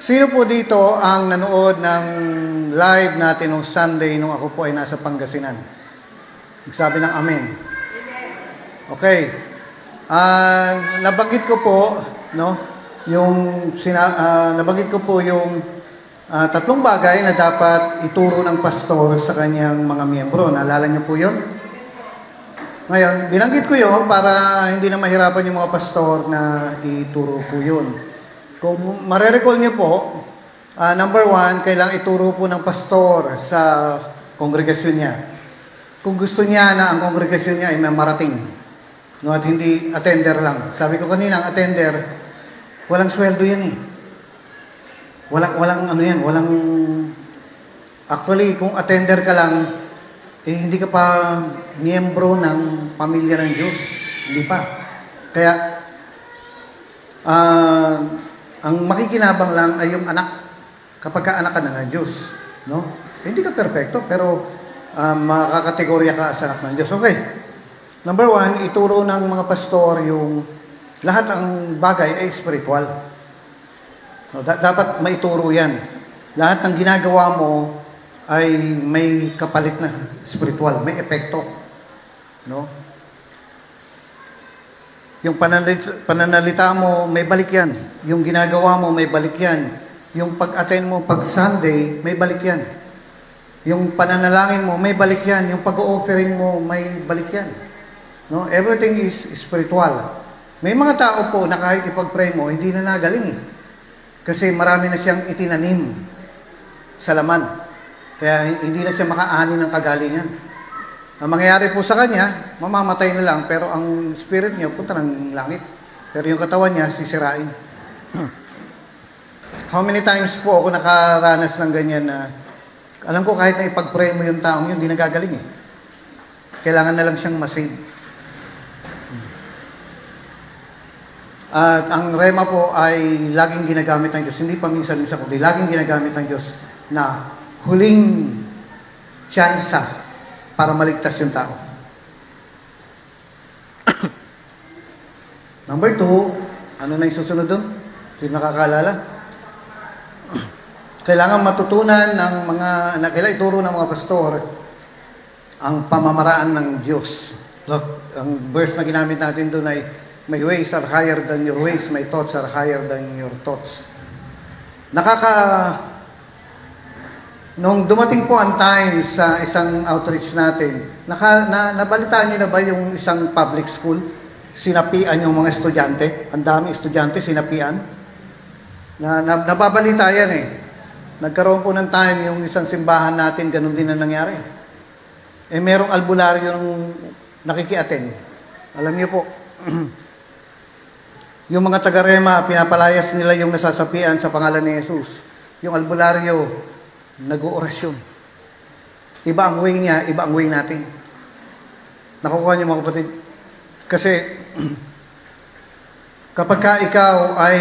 Sino po dito ang nanood ng live natin nung Sunday nung ako po ay nasa Pangasinan? Nagsabi ng amen. Okay. Nabanggit ko po, no, nabanggit ko po yung tatlong bagay na dapat ituro ng pastor sa kanyang mga miyembro. Naalala niyo po yun? Ngayon, binanggit ko yun para hindi na mahirapan yung mga pastor na ituro po yun. Kung marirecall niyo po, number one, kailangang ituro po ng pastor sa kongregasyon niya. Kung gusto niya na ang kongregasyon niya ay may marating, no, at hindi attender lang. Sabi ko kanina, ang attender, walang sweldo yan eh. Walang ano yan, actually, kung attender ka lang, eh hindi ka pa miyembro ng pamilya ng Diyos. Hindi pa. Kaya, ang makikinabang lang ay yung anak. Kapag ka anak ka na ng Diyos. No? Hindi ka perfecto, pero makakategorya ka sa anak ng Diyos. Okay. Number one, ituro ng mga pastor yung lahat ng bagay ay spiritual. No, dapat maituro yan. Lahat ng ginagawa mo ay may kapalit na spiritual, may epekto. No? Yung pananalita mo, may balik yan. Yung ginagawa mo, may balik yan. Yung pag-attend mo pag Sunday, may balik yan. Yung pananalangin mo, may balik yan. Yung pag-offering mo, may balik yan. No? Everything is spiritual. May mga tao po na kahit ipag-pray mo, hindi na nagaling eh. Kasi marami na siyang itinanim sa laman. Kaya hindi na siya makaani ng kagalingan. Ang mangyayari po sa kanya, mamamatay na lang, pero ang spirit niya punta ng langit. Pero yung katawan niya, sisirain. How many times po ako nakaranas ng ganyan na, alam ko kahit na ipag-pray mo yung taong yun, hindi nagagaling eh. Kailangan na lang siyang masave. At ang rema po ay laging ginagamit ng Diyos. Hindi paminsan-minsan, kundi laging ginagamit ng Diyos na huling tsansa para maligtas yung tao. Number 2, ano na yung susunod doon? Sino nakakaalala? Kailangan matutunan ng kailangan ituro ng mga pastor ang pamamaraan ng Diyos. Look, ang verse na ginamit natin doon ay, my ways are higher than your ways, my thoughts are higher than your thoughts. Nung dumating po ang time sa isang outreach natin, nabalitaan niyo na ba yung isang public school? Sinapian yung mga estudyante. Ang daming estudyante, sinapian. Nababalita yan eh. Nagkaroon po ng time yung isang simbahan natin, ganun din ang nangyari. Eh merong albularyo yung nakiki-attend. Alam niyo po, yung mga taga-rema, pinapalayas nila yung nasasapian sa pangalan ni Jesus. Yung albularyo, nag-oorasyon. Iba ang way niya, iba ang way natin. Nakukuha niyo mga kapatid. Kasi, kapag ka ikaw ay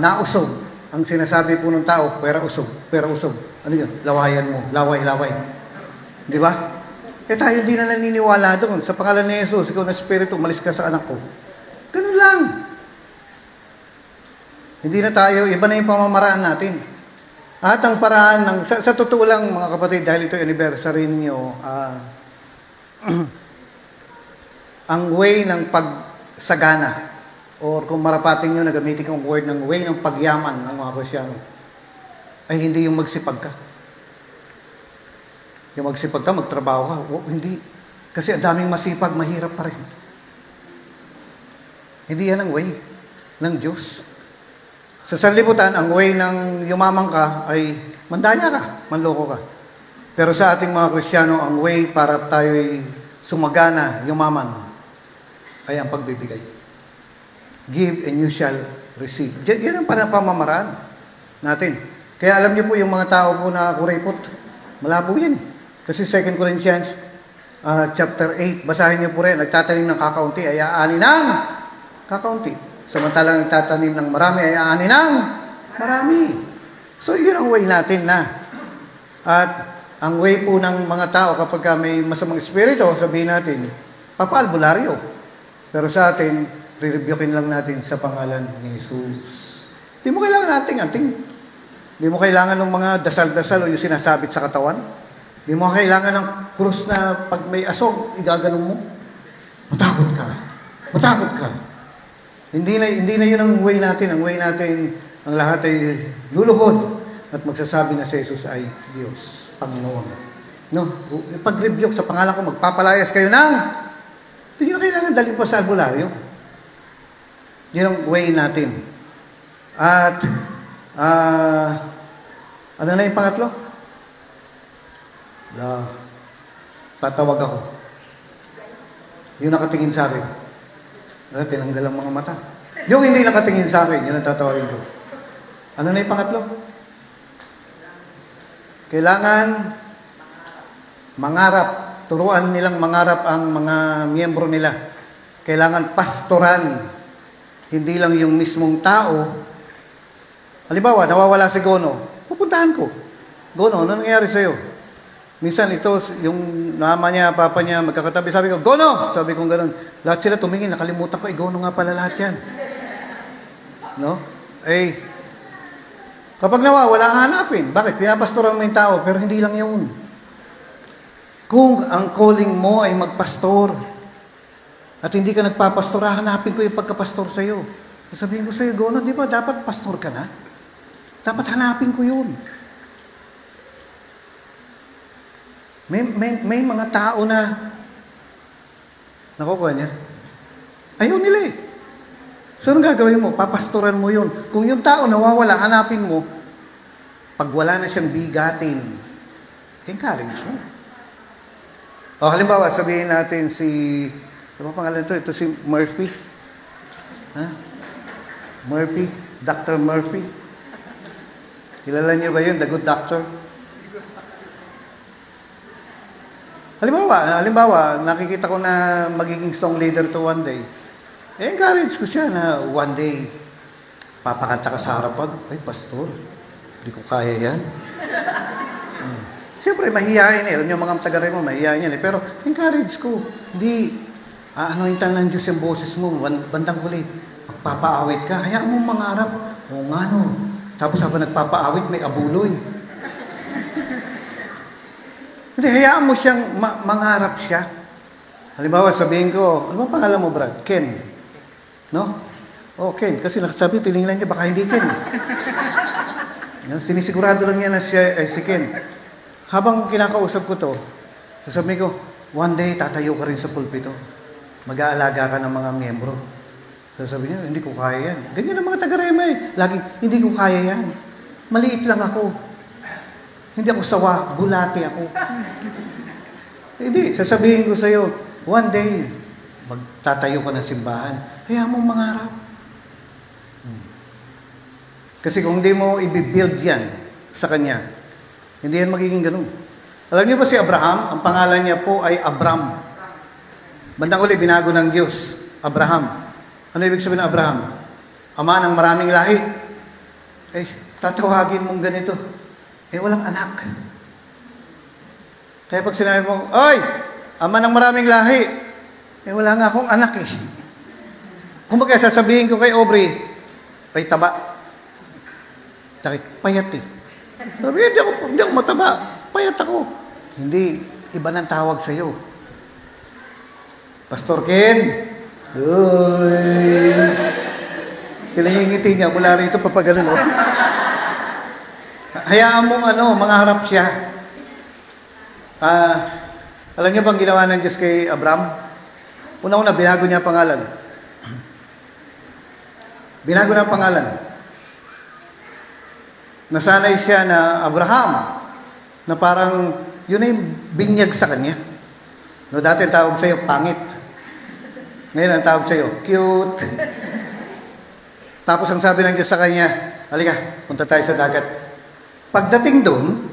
nausog, ang sinasabi po ng tao, pera usog. Ano yun? Lawayan mo. Laway. Di ba? Eh tayo hindi na naniniwala doon. Sa pangalan ni Jesus, ikaw na spirito, umalis ka sa anak ko. Ganun lang. Hindi na tayo, iba na yung pamamaraan natin. At ang paraan ng, sa totoo lang mga kapatid, dahil ito anniversary niyo, ang way ng pagsagana, or kung marapating nyo, nagamitin kong word ng way ng pagyaman ng mga Kristyano, ay hindi yung magsipag ka. Yung magsipag ka, magtrabaho ka. Hindi. Kasi ang daming masipag, mahirap pa rin. Hindi yan ang way ng Diyos. Sa sanlibutan, ang way ng yumamang ka ay mandaya ka, manloko ka. Pero sa ating mga Kristiyano, ang way para tayo'y sumagana, yumaman, ay ang pagbibigay. Give and you shall receive. Yan ang pamamaraan natin. Kaya alam niyo po yung mga tao po na kuripot, malabo yan. Kasi 2 Corinthians chapter 8, basahin niyo po rin, nagtatanim ng kakaunti ay aani ng kakaunti. Samantalang nagtatanim ng marami ay aani ng marami. So yun ang way natin na. At ang way po ng mga tao kapag may masamang espiritu, sabihin natin, papaalbularyo. Pero sa atin, re-rebukein lang natin sa pangalan ni Jesus. Di mo kailangan anting-anting. Di mo kailangan ng mga dasal-dasal o yung sinasabit sa katawan. Di mo kailangan ng krus na pag may asog, igaganon mo. Matakot ka. Matakot ka. Hindi na yun ang way natin. Ang way natin, ang lahat ay luluhod at magsasabi na si Jesus ay Diyos, Panginoon. No? Pag-rebuke sa pangalan ko, magpapalayas kayo ng hindi nyo kailangan dalhin pa sa albularyo. Yun ang way natin. At, ano na yung pangatlo? Tatawag ako. Yung nakatingin sa akin. Tinanggal ang mga mata. Yung hindi nakatingin sa akin, yun ang tatawagin ko. Ano na yung pangatlo? Kailangan mangarap. Turuan nilang mangarap ang mga miyembro nila. Kailangan pastoran. Hindi lang yung mismong tao. Halimbawa, nawawala si Gono. Pupuntahan ko. Gono, ano nangyari sa'yo? Minsan ito, yung mama niya, papa niya, magkakatabi. Sabi ko, Gono! Sabi ko gano'n. Lahat sila tumingin. Nakalimutan ko, Gono nga pala lahat yan. No? Kapag nawawala, hanapin. Bakit? Pinapastoran mo yung tao, pero hindi lang yun. Kung ang calling mo ay magpastor, at hindi ka nagpapastor, hanapin ko yung pagkapastor sa'yo. Sabihin ko sa'yo, Gono, di ba dapat pastor ka na? Dapat hanapin ko yun. May mga tao na nakukuha niya. Ayaw nila eh. So, anong gagawin mo? Papastoran mo yun. Kung yung tao nawawala, hanapin mo, pag wala na siyang bigatin, encourage mo. O, halimbawa, sabihin natin ano pangalan ito? Ito si Murphy. Ha? Murphy. Dr. Murphy. Kilala niyo ba yun? The Good Doctor? Halimbawa, nakikita ko na magiging song leader to one day. Encourage ko siya na one day, papakanta ka sa harapan. Ay, pastor, hindi ko kaya yan. Siyempre, mahihayin eh. Yung mga taga mo, mahihayin yan eh. Pero, encourage ko. Hindi, anointan ng Diyos yung boses mo. Bandang huli, magpapaawit ka. Hayaan mo mangarap. O nga no. Tapos habang nagpapaawit, may abuloy. Hindi, hayaan mo siyang mangarap siya. Halimbawa, sabihin ko, ano ba pangalan mo, Brad? Ken. No? Oh, Ken. Kasi nakasabi, tinignan niya, baka hindi Ken. Sinisigurado lang niya na siya ay si Ken. Habang kinakausap ko to, sasabihin ko, one day, tatayo ka rin sa pulpito. Mag-aalaga ka ng mga miyembro. Sasabihin niya, hindi ko kaya yan. Ganyan ang mga taga-rema eh. Laging, hindi ko kaya yan. Maliit lang ako. Hindi ako sawa, bulati ako. Hindi, sasabihin ko sa'yo, one day, magtatayo ka ng simbahan. Kaya mong mangarap. Kasi kung hindi mo i-build yan sa kanya, hindi yan magiging ganun. Alam niyo ba si Abraham? Ang pangalan niya po ay Abram. Bandang uli, binago ng Diyos. Abraham. Ano ibig sabihin ng Abraham? Ama ng maraming lahi. Tatawagin mong ganito. Walang anak. Kaya pag sinabi mo, Oy! Ama ng maraming lahi. Wala nga akong anak eh. Kung baga sasabihin ko kay Aubrey, ay taba. Payat eh. Sabi, hindi ako mataba. Payat ako. Hindi. Iba ng tawag sa'yo. Pastor Ken. Uy. Kilingiti niya. Mula rito papagalan. Hayaan mong mangaharap siya. Alam niyo bang ginawa ng Diyos kay Abraham? Una-una, binago niya pangalan. Binago na pangalan. Nasanay siya na Abraham, na parang yun na yung binyag sa kanya. No, dati ang tawag sa'yo, pangit. Ngayon ang tawag sa'yo, cute. Tapos ang sabi ng Diyos sa kanya, halika, punta tayo sa dagat. Pagdating doon,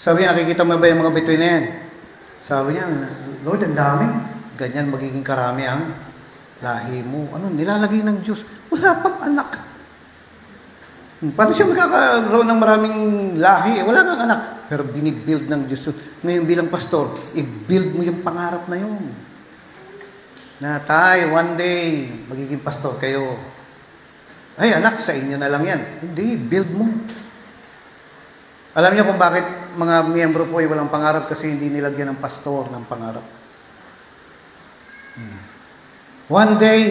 sabi niya, nakikita mo ba yung mga bituin na yan? Sabi niya, Lord, ang dami. Ganyan magiging karami ang lahi mo. Nilalagay ng Diyos. Wala pang anak. Paano siya magkakaroon ng maraming lahi? Wala kang anak. Pero binibuild ng Diyos. Ngayon bilang pastor, i-build mo yung pangarap na yun. Na tayo, one day, magiging pastor kayo. Ay anak, sa inyo na lang yan. Hindi, build mo. Alam niyo kung bakit mga miyembro po ay walang pangarap? Kasi hindi nilagyan ng pastor ng pangarap. One day,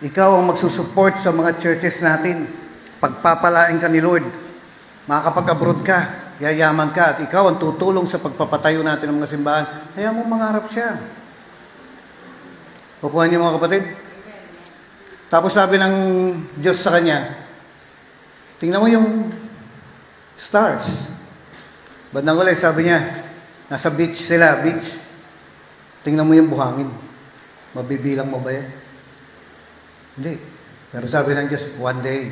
ikaw ang magsusupport sa mga churches natin. Pagpapalain ka ni Lord. Makakapag-abroad ka, yayaman ka, at ikaw ang tutulong sa pagpapatayo natin ng mga simbahan. Kaya mo mangarap siya. Kukuha niyo mga kapatid? Tapos sabi ng Diyos sa kanya, tingnan mo yung stars. Bandang ulit, sabi niya, nasa beach sila, beach. Tingnan mo yung buhangin. Mabibilang mo ba yan? Hindi. Pero sabi ng Diyos, one day,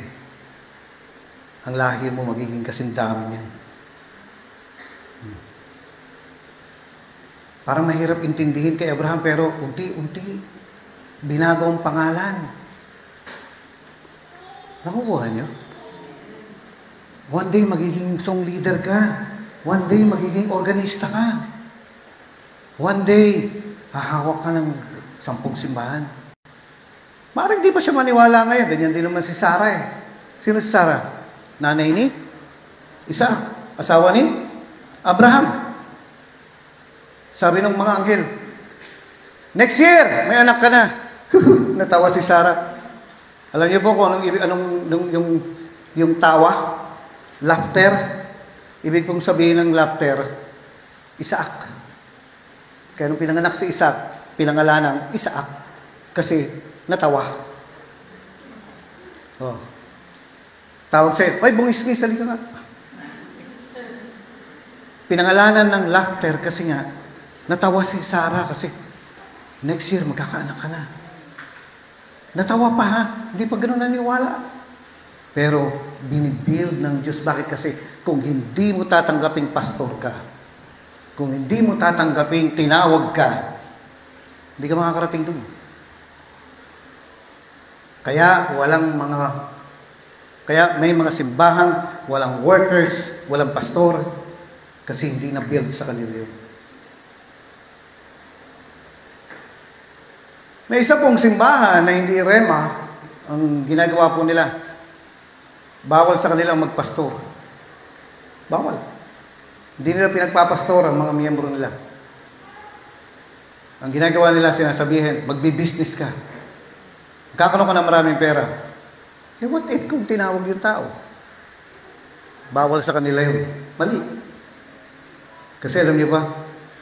ang lahi mo magiging kasindami yan. Parang mahirap intindihin kay Abraham, pero unti-unti, binago ang pangalan. Nakukuha niyo? One day, magiging song leader ka. One day, magiging organista ka. One day, hahawak ka ng 10 simbahan. Maaaring di pa siya maniwala ngayon. Ganyan din naman si Sarah eh. Sino si Sarah? Nanay ni Isa, asawa ni Abraham. Sabi ng mga anghel, next year, may anak ka na. Natawa si Sarah. Alam niyo po kung yung tawa, laughter, ibig pong sabihin ng laughter, Isaac. Kaya nung pinanganak si Isaac, pinangalan ng Isaac kasi natawa. Oh. Tawag sa'yo, ay bungis-ngis, halika nga. Pinangalanan ng laughter kasi nga, natawa si Sarah kasi next year magkakaanak ka na. Natawa pa ha, hindi pa ganun naniwala. Pero binibuild ng Diyos. Bakit? Kasi kung hindi mo tatanggaping pastor ka, kung hindi mo tatanggaping tinawag ka, hindi ka makakarating doon. Kaya may mga simbahan, walang workers, walang pastor, kasi hindi na-build sa kanila yun. May isa pong simbahan na hindi rema, ang ginagawa po nila, bawal sa kanila magpastor. Bawal. Hindi nila pinagpapastor ang mga miyembro nila. Ang ginagawa nila, sinasabihin, magbi-business ka. Magkakaroon ka ng maraming pera. Eh, what if kung tinawag yung tao? Bawal sa kanila yun. Mali. Kasi alam niyo ba,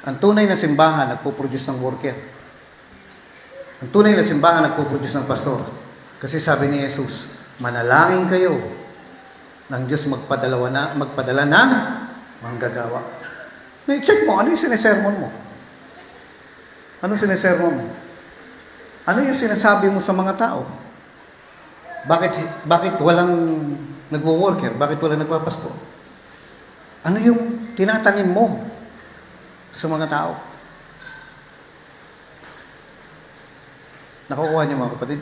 ang tunay na simbahan nagpo-produce ng worker. Ang tunay na simbahan nagpo-produce ng pastor. Kasi sabi ni Jesus, manalangin kayo ng Diyos magpadala ng manggagawa. Na-check mo, ano yung sinesermon mo? Ano sinesermon mo? Ano yung sinasabi mo sa mga tao? Bakit walang nagwo-worker? Bakit walang nagpapastor? Ano yung tinatanim mo sa mga tao? Nakukuha niyo mga kapatid?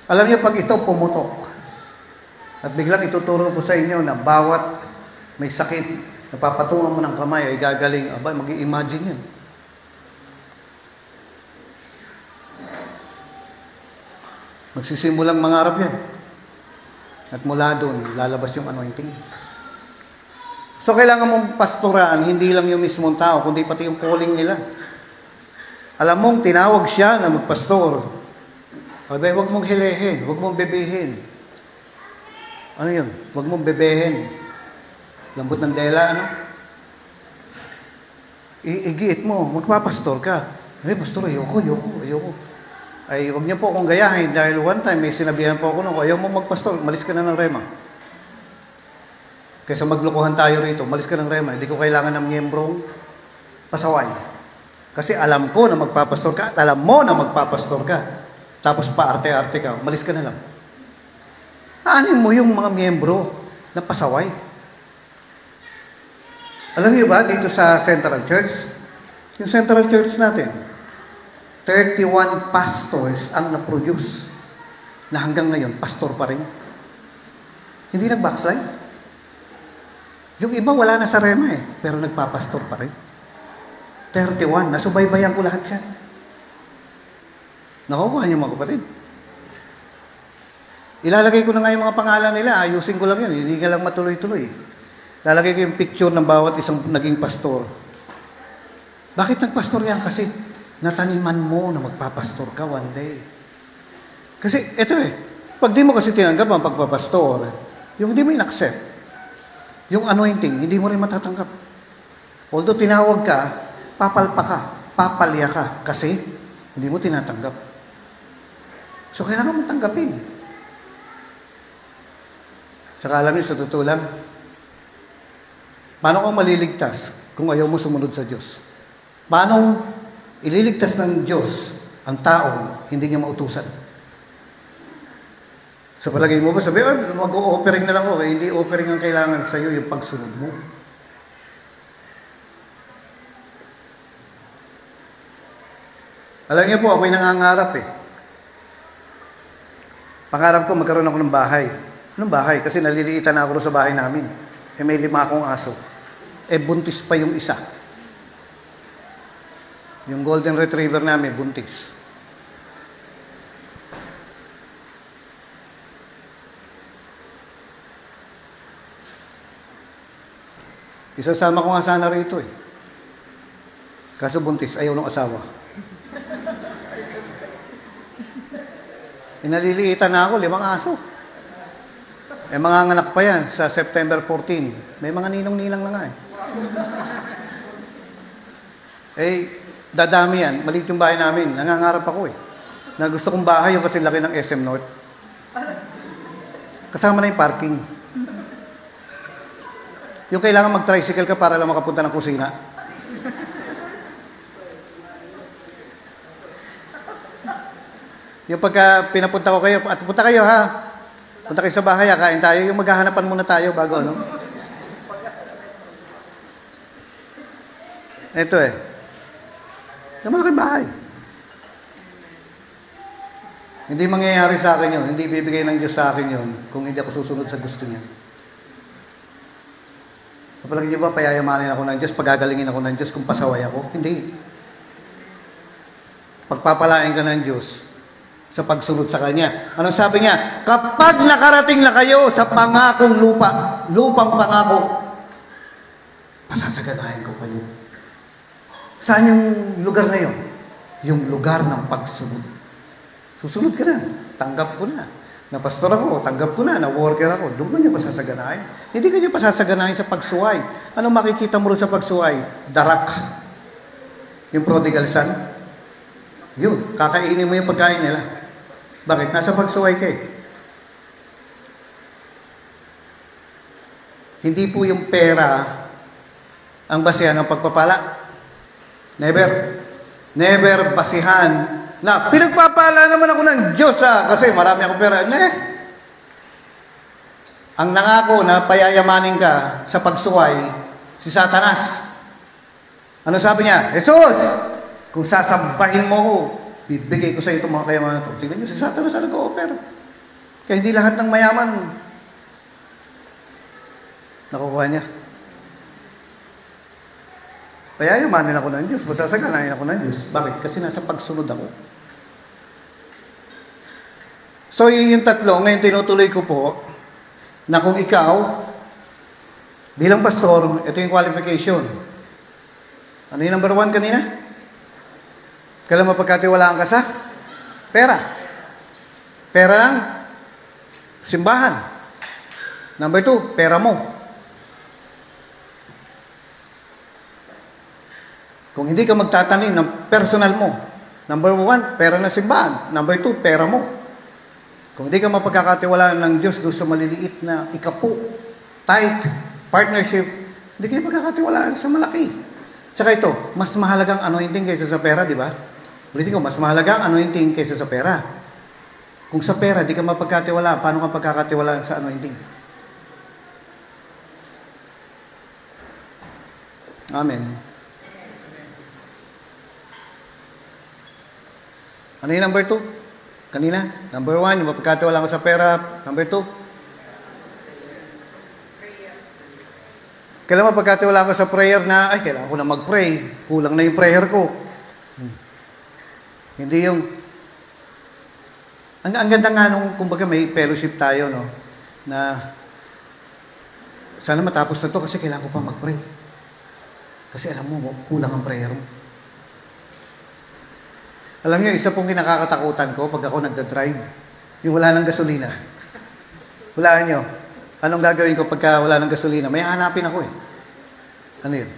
Alam niyo, pag ito pumutok, at biglang ituturo ko sa inyo na bawat may sakit, napapatungan mo ng kamay ay gagaling, abay, mag-i-imagine yan. Magsisimulang mangarap yan. At mula doon, lalabas yung anointing. So, kailangan mong pastoraan, hindi lang yung mismong tao, kundi pati yung calling nila. Alam mong, tinawag siya na magpastor. Abay, huwag mong hilehin, huwag mong bebehin. Ano yun? Huwag mong bebehin. Lambot ng dela, ano? Igiit mo, magpapastor ka. Ay, pastor, ayoko. Ay, huwag niyo po akong gayahin dahil one time may sinabihan po ako nung, ayaw mo magpastor, malis ka na ng rema. Kaysa maglokohan tayo rito, malis ka ng rema. Hindi ko kailangan ng miyembrong pasaway. Kasi alam ko na magpapastor ka, at alam mo na magpapastor ka. Tapos paarte-arte ka, malis ka na lang. Aanin mo yung mga miyembro na pasaway. Alam niyo ba, dito sa Central Church, yung Central Church natin, 31 pastors ang na-produce na hanggang ngayon, pastor pa rin. Hindi nag-backslide. Yung iba wala na sa rema eh, pero nagpapastor pa rin. 31, nasubaybayan ko lahat yan. Nakukuha niyo mga kapatid. Ilalagay ko na nga yung mga pangalan nila. Ayusin ko lang yun. Hindi ka lang matuloy-tuloy. Lalagay ko yung picture ng bawat isang naging pastor. Bakit nagpastor yan? Kasi nataniman mo na magpapastor ka one day. Kasi ito pag di mo kasi tinanggap ang pagpapastor, yung di mo in-accept, yung anointing, hindi mo rin matatanggap. Although tinawag ka, papalpa ka, papalya ka, kasi hindi mo tinatanggap. So kailangan mo tanggapin. Saka alam niyo, sa totoo lang, paano ka maliligtas kung ayaw mo sumunod sa Diyos? Paano ililigtas ng Diyos ang taong hindi niya mautusan? Sa palagay mo ba, sabi, mag-o-offering na lang ako, hindi offering ang kailangan sa iyo, yung pagsunod mo. Alam niyo po, ako'y nangangarap Pangarap ko, magkaroon ako ng bahay. Anong bahay? Kasi naliliitan na ako sa bahay namin. May 5 akong aso. Buntis pa yung isa. Yung golden retriever namin, buntis. Isasama ko nga sana rito Kaso buntis, ayaw ng asawa. Naliliitan na ako, 5 aso. Mga anak pa yan sa September 14. May mga ninong-ninang na nga dadami yan. Maliit yung bahay namin. Nangangarap ako na gusto kong bahay yung kasi laki ng SM North. Kasama na yung parking. Yung kailangan mag-tricycle ka para lang makapunta ng kusina. Yung pagka pinapunta ko kayo, at punta kayo ha. Punta kayo sa bahay, kain tayo. Yung maghahanapan muna tayo bago Ito yung malaking bahay. Hindi mangyayari sa akin yun. Hindi bibigay ng Diyos sa akin yun kung hindi ako susunod sa gusto niya. Sa palagay niyo ba, payayamanin ako ng Diyos, pagagalingin ako ng Diyos kung pasaway ako? Hindi. Pagpapalain ka ng Diyos sa pagsunod sa Kanya. Anong sabi niya? Kapag nakarating na kayo sa pangakong lupa, lupang pangako, pasasaganahin ko kayo. Saan yung lugar na yun? Yung lugar ng pagsunod. Susunod ka na. Tanggap ko na. Na pastor ako, tanggap ko na. Na worker ako. Doon ka niya pasasaganahin. Hindi ka niya pasasaganahin sa pagsuway. Anong makikita mo rin sa pagsuway? Darak. Yung prodigal son. Yun. Kakainin mo yung pagkain nila. Bakit? Nasa pagsuway ka Hindi po yung pera ang basihan ng pagpapala. Never. Never basihan na pinagpapala naman ako ng Diyos kasi marami akong pera. Ang nangako na payayamanin ka sa pagsuway, si Satanas. Ano sabi niya? Jesus, kung sasambahin mo ko, bibigay ko sa iyo itong mga kayamanan ito. Tingnan niyo, si Satanas nag-o-offer. Kaya hindi lahat ng mayaman nakukuha niya. Payayamanin ako ng Diyos, masasaganahin ako ng Diyos. Bakit? Kasi nasa pagsunod ako. So, yun yung tatlo. Ngayon, tinutuloy ko po na kung ikaw, bilang pastor, ito yung qualification. Ano yung number 1 kanina? Kailan mapagkatiwalaan ka sa? Pera. Pera lang. Simbahan. Number 2, pera mo. Kung hindi ka magtatanim ng personal mo, number 1, pera ng simbahan. Number 2, pera mo. Kung hindi ka mapagkakatiwalaan ng Diyos doon sa maliliit na ikapu, tight, partnership, hindi kayo magkakatiwalaan sa malaki. Tsaka ito, mas mahalagang anointing kaysa sa pera, di ba? Ulitin ko, mas mahalagang anointing kaysa sa pera. Kung sa pera, di ka mapagkatiwalaan, paano ka pagkakatiwalaan sa anointing? Amen. Ano yung number 2? Kanina? Number 1, yung mapagkatiwala ko sa pera. Number 2? Kailangan mapagkatiwala ko sa prayer na, kailangan ko na mag-pray. Kulang na yung prayer ko. Hindi yung, Ang ganda nga nung, kumbaga may fellowship tayo, no? Na, sana matapos na to kasi kailangan ko pa mag-pray. Kasi alam mo, kulang ang prayer mo. Alam niyo, isa pong kinakatakutan ko pag ako nagda-drive, yung wala ng gasolina. Walaan niyo, anong gagawin ko pagka wala ng gasolina? May hanapin ako eh. Ano yun?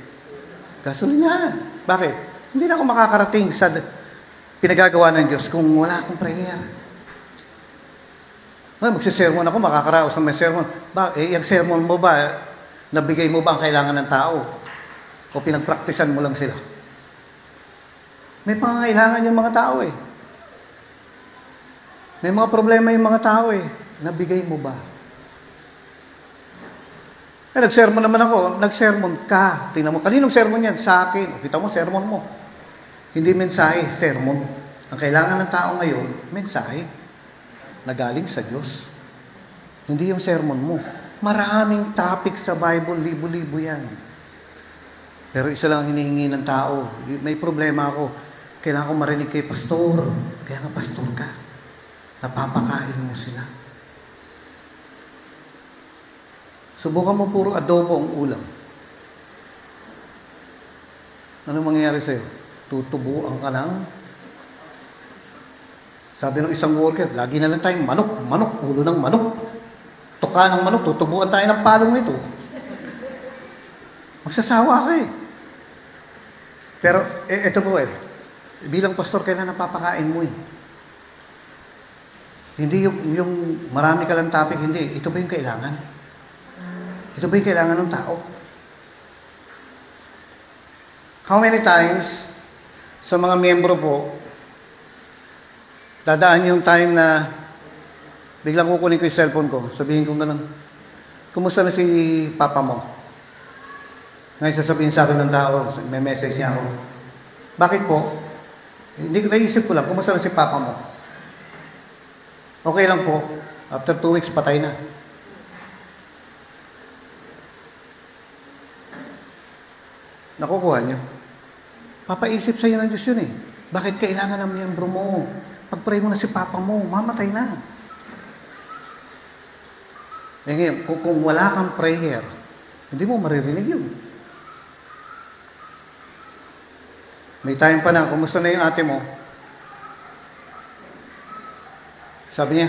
Gasolina. Bakit? Hindi na ako makakarating sa pinagagawa ng Diyos kung wala akong prayer. Magsisermon ako, makakaraos ng may sermon. Yung sermon mo ba, nabigay mo ba ang kailangan ng tao? O pinagpraktisan mo lang sila? May pangangailangan yung mga tao eh. May mga problema yung mga tao eh. Nabigay mo ba? Nagsermon naman ako. Nagsermon ka. Tingnan mo, kaninong sermon yan? Sa akin. Kita mo, sermon mo. Hindi mensahe, sermon. Ang kailangan ng tao ngayon, mensahe na galing sa Diyos. Hindi yung sermon mo. Maraming topic sa Bible, libo-libo yan. Pero isa lang hinihingi ng tao. May problema ako. Kailangan ko marinig kay pastor. Kaya nga pastor ka. Napapakain mo sila. Subukan mo puro adobo ang ulam. Ano mangyayari sa'yo? Tutubuan ka lang. Sabi ng isang worker, lagi na lang tayong manok, ulo ng manok. Tuka ng manok, tutubuan tayo ng palong nito. Magsasawa ka eh. Pero, ito po bilang pastor, kailan napapakain mo eh. Hindi yung marami ka lang topic, hindi. Ito ba yung kailangan? Ito ba yung kailangan ng tao? How many times sa mga miyembro po, dadaan yung time na biglang kukunin ko yung cellphone ko, sabihin ko gano'n, kumusta na si papa mo? Ngayon sasabihin sa akin ng tao, may message niya ako. Bakit po? Hindi ko naisip ko lang, kumusta na si papa mo? Okay lang po. After 2 weeks, patay na. Nakukuha niyo. Papaisip sa'yo ng Diyos yun eh. Bakit kailangan ng miyembro mo? Pag-pray mo na si papa mo, mamatay na. Eh ngayon, kung wala kang prayer, hindi mo maririnig yun. May time pa na, kumusta na yung ate mo? Sabi niya,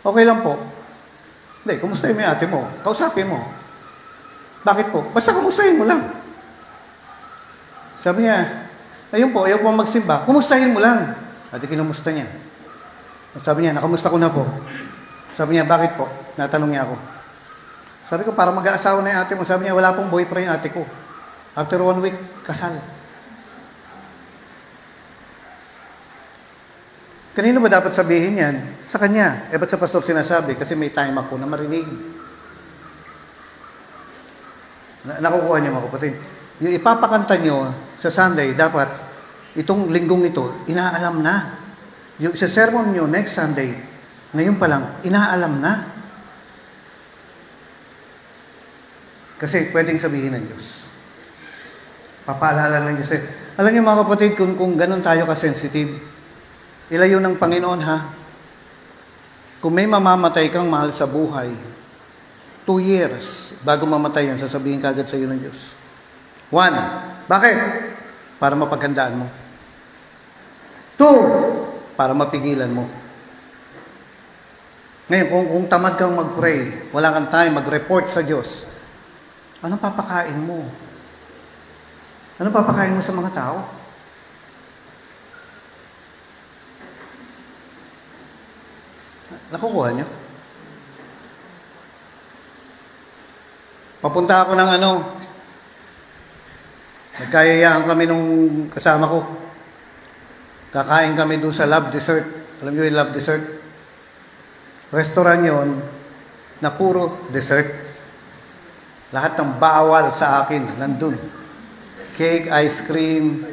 okay lang po. Hindi, kumusta yung ate mo? Kausapin mo. Bakit po? Basta kumustahin mo lang. Sabi niya, ayun po, ayaw po magsimba. Kumustahin mo lang. At kinumusta niya. Sabi niya, nakamusta ko na po. Sabi niya, bakit po? Natanong niya ako. Sabi ko, para mag-aasawa na yung ate mo. Sabi niya, wala pong boyfriend yung ate ko. After 1 week, kasal. Kanino ba dapat sabihin yan? Sa kanya. Ba't sa pastor sinasabi? Kasi may time ako na marinig. Nakukuha niyo mga kapatid. Yung ipapakanta nyo sa Sunday, dapat itong linggong ito, inaalam na. Yung sa sermon nyo next Sunday, ngayon pa lang, inaalam na. Kasi pwedeng sabihin ng Diyos. Papaalala lang Diyos. Alam niyo mga kapatid, kung ganun tayo ka-sensitive, ilayo ng Panginoon ha. Kung may mamamatay kang mahal sa buhay, 2 years bago mamatay yan, sasabihin kagad sa iyo ng Diyos. 1, bakit? Para mapaghandaan mo. 2, para mapigilan mo. Ngayon, kung tamad kang mag-pray, wala kang time, mag-report sa Diyos, anong papakain mo? Anong papakain mo sa mga tao? Nakukuha niyo? Papunta ako ng nagkayayaan kami nung kasama ko. Kakain kami doon sa Love Dessert. Alam niyo yung Love Dessert? Restaurant yon na puro dessert. Lahat ng bawal sa akin, nandun. Cake, ice cream,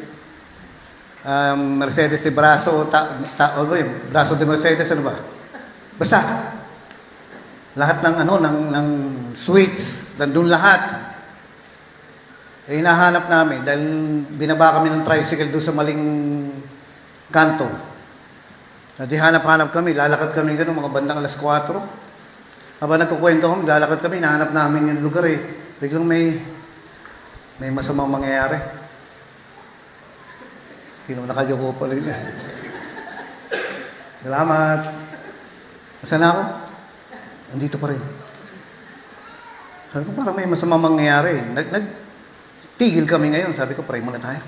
Mercedes de Braso, Braso de Mercedes, ano ba? Basta, lahat ng sweets, nandun lahat. Hinahanap namin dahil binaba kami ng tricycle doon sa maling kanto. Di hanap-hanap kami, lalakad kami gano'n, mga bandang alas 4. Habang nagkukwento kami, lalakad kami, nahanap namin yung lugar eh. Biglang may masamang mangyayari. Sino nakayoko pala yun eh. Salamat. Nasaan ako? Nandito pa rin. Sabi ko, parang may masamang mangyayari. Nagtigil kami ngayon. Sabi ko, pray muna tayo.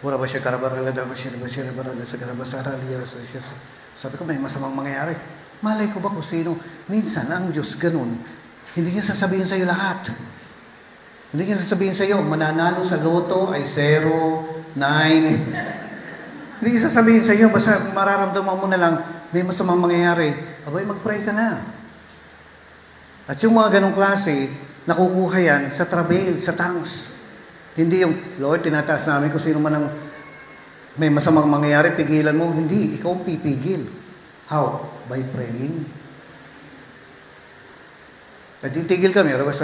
Pura ba siya karabarala, sabi ko, may masamang mangyayari. Malay ko ba kung sino? Minsan, ang Diyos ganun, hindi niya sasabihin sa iyo lahat. Hindi niya sasabihin sa iyo, mananalo sa loto ay 0, 9. Hindi niya sasabihin sa iyo, basta mararamdaman mo na lang, may masamang mangyayari. Abay, mag-pray ka na. At yung mga ganong klase, nakukuha yan sa travail, sa thanks. Hindi yung, Lord, tinataas namin kung sino man ang may masamang mangyayari, pigilan mo. Hindi, ikaw ang pipigil. How? By praying. At titigil kami, alam nyo,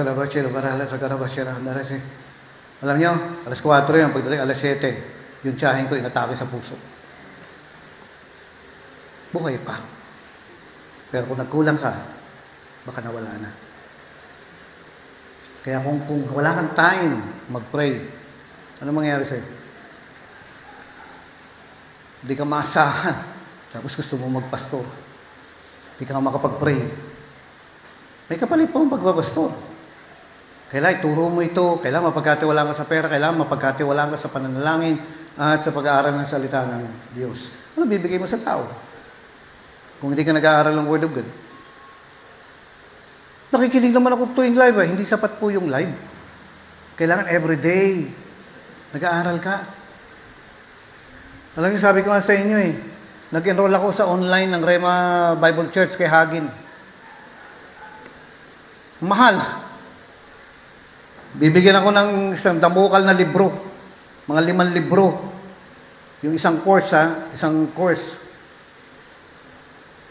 alas 4 yan, pagdating alas 7, yung tiyahin ko inatake sa puso. Buhay pa. Pero kung nagkulang ka, baka nawala na. Kaya kung wala kang time, mag-pray. Ano mangyayari sa'yo? Hindi ka maasahan. Tapos gusto mo magpastor. Hindi ka makapag-pray. May kapalit po ang pagbabastor. Kailangan ituro mo ito. Kailangan mapagkatiwalaan ka sa pera. Kailangan mapagkatiwalaan ka sa pananalangin at sa pag-aaral ng salita ng Diyos. Ano bibigay mo sa tao? Kung hindi ka nag-aaral ng Word of God. Nakikinig naman ako tuwing live. Hindi sapat po yung live. Kailangan everyday. Nag-aaral ka. Alam niyo, sabi ko nga sa inyo nag-enroll ako sa online ng Rema Bible Church kay Hagin. Mahal. Bibigyan ako ng isang damukal na libro. Mga 5 libro. Yung isang course isang course.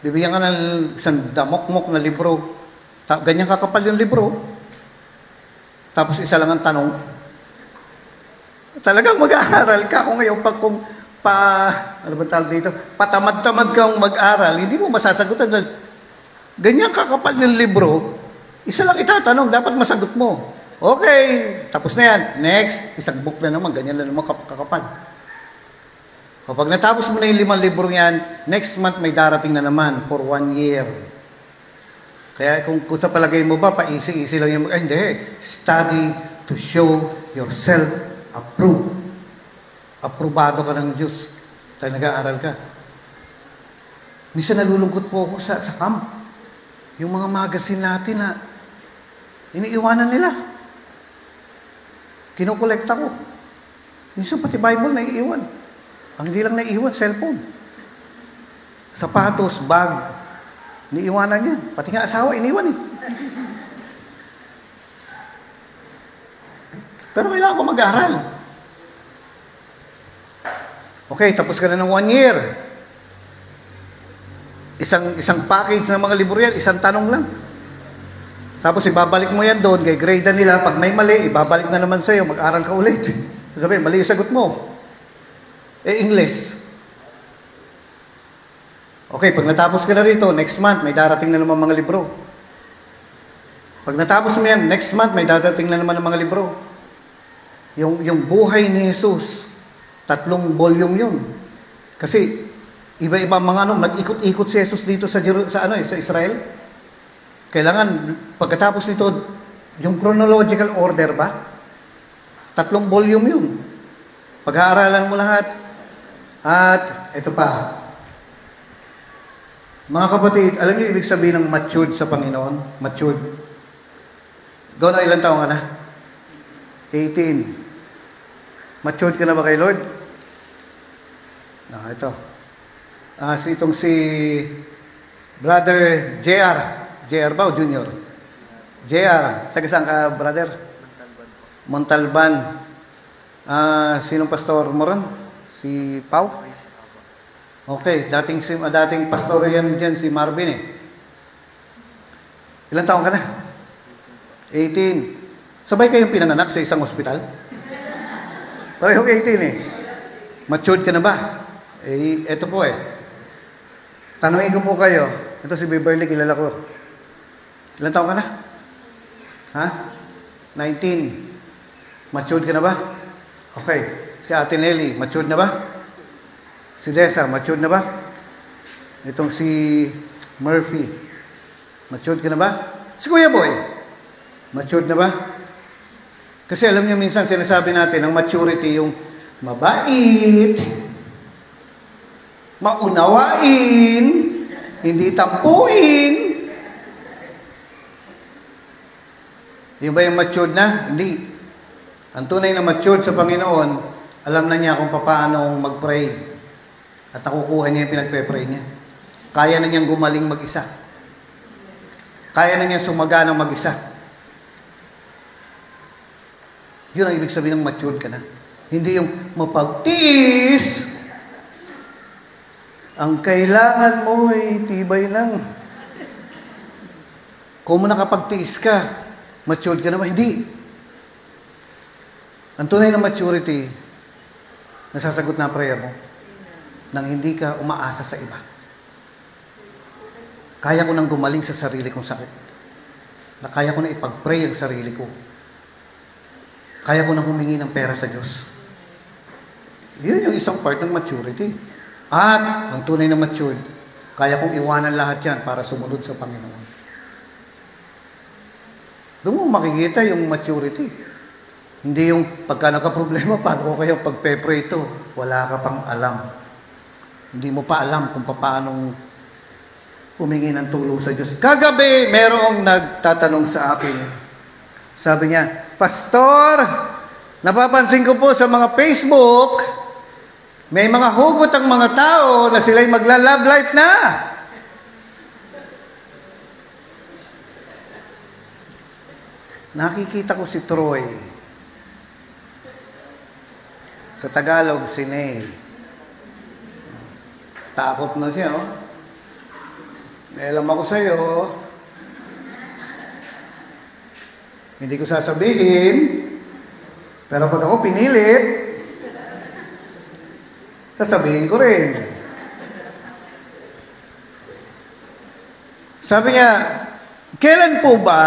Bibigyan ka ng isang damokmok na libro. Ganyan kakapal yung libro. Tapos isa lang ang tanong. Talagang mag-aaral ka kung ngayon ano ba tawag dito? Patamad-tamad kang mag-aral, hindi mo masasagutan. Ganyan kakapal yung libro, isa lang itatanong, dapat masagot mo. Okay, tapos na yan. Next, isang book na naman, ganyan na naman kakapal. Kapag natapos mo na yung 5 libro yan, next month may darating na naman for 1 year. Kaya kung sa palagay mo ba, pa-easy-easy lang yung hindi. Study to show yourself approved. Aprobado ka ng Diyos. Dahil nag-aaral ka. Minsan nalulungkot po ako sa camp. Yung mga magazine natin na iniiwanan nila. Kinukolekta ko. Minsan pati Bible naiiwan. Ang hindi lang naiiwan, cellphone. Sapatos, bag. Iniiwanan yan. Pati nga asawa, iniwan Pero kailangan ko mag-aaral. Okay, tapos ka na ng 1 year. Isang package ng mga libro yan, isang tanong lang. Tapos ibabalik mo yan doon, kay grade nila. Pag may mali, ibabalik na naman sa'yo, mag-aral ka ulit. Sabi, mali yung sagot mo. English. Okay, pag natapos ka na rito, next month, may darating na naman mga libro. Pag natapos mo yan, next month, may darating na naman ng mga libro. Yung buhay ni Jesus, 3 volume yun. Kasi, iba-iba mga nag-ikot-ikot si Jesus dito sa Israel. Kailangan, pagkatapos nito, yung chronological order ba? 3 volume yun. Pag-aaralan mo lahat. At, ito pa. Mga kapatid, alam niyo ibig sabihin ng matured sa Panginoon? Matured. Gaw na ilang taong ka na? 18. Matured ka na ba kay Lord? Ito. Itong si Brother JR. JR ba o Junior? JR. Taga saan ka, brother? Montalban. Sinong pastor mo ron? Si Pau? Okay. Dating pastor yan dyan si Marvin Ilang taong ka na? 18. Sabay kayong pinanganak sa isang ospital? Parehong 18 Matured ka na ba? Eto po Tanungin ko po kayo. Ito si Beverly, kilala ko. Ilan taon ka na? Ha? 19. Matured ka na ba? Okay. Si Ate Nelly, matured na ba? Si Desa, matured na ba? Itong si Murphy, matured ka na ba? Si Kuya Boy, matured na ba? Kasi alam niyo minsan sinasabi natin ang maturity yung mabait, maunawain, hindi tampuin. Yung ba yung matured na? Hindi. Ang tunay na matured sa Panginoon, alam na niya kung paano mag-pray. At nakukuha niya yung pinagpe-pray niya. Kaya na niyang gumaling mag-isa. Kaya na niyang sumaganang mag-isa. Yun ang ibig sabihin ng matured ka na. Hindi yung mapagtiis. Ang kailangan mo ay tibay lang. Kung mo nakapagtiis ka, matured ka na ba? Hindi. Ang tunay na maturity, nasasagot na ang prayer mo nang hindi ka umaasa sa iba. Kaya ko nang gumaling sa sarili kong sakit. Na kaya ko na ipag-pray ang sarili ko. Kaya ko nang humingi ng pera sa Diyos. Yun yung isang part ng maturity. At ang tunay na matured, kaya kong iwanan lahat yan para sumunod sa Panginoon. Doon mo makikita yung maturity. Hindi yung pagka nagka-problema, paano ko kayong pagpe-pray ito? Wala ka pang alam. Hindi mo pa alam kung paano humingi ng tulong sa Diyos. Kagabi, merong nagtatanong sa akin. Sabi niya, Pastor, napapansin ko po sa mga Facebook, may mga hugot ang mga tao na sila'y magla-love life na. Nakikita ko si Troy. Sa Tagalog, si Ney. Takot na siya, oh. May alam ako sa'yo. Hindi ko sasabihin. Pero pag ako pinilit, sasabihin ko rin. Sabi niya, kailan po ba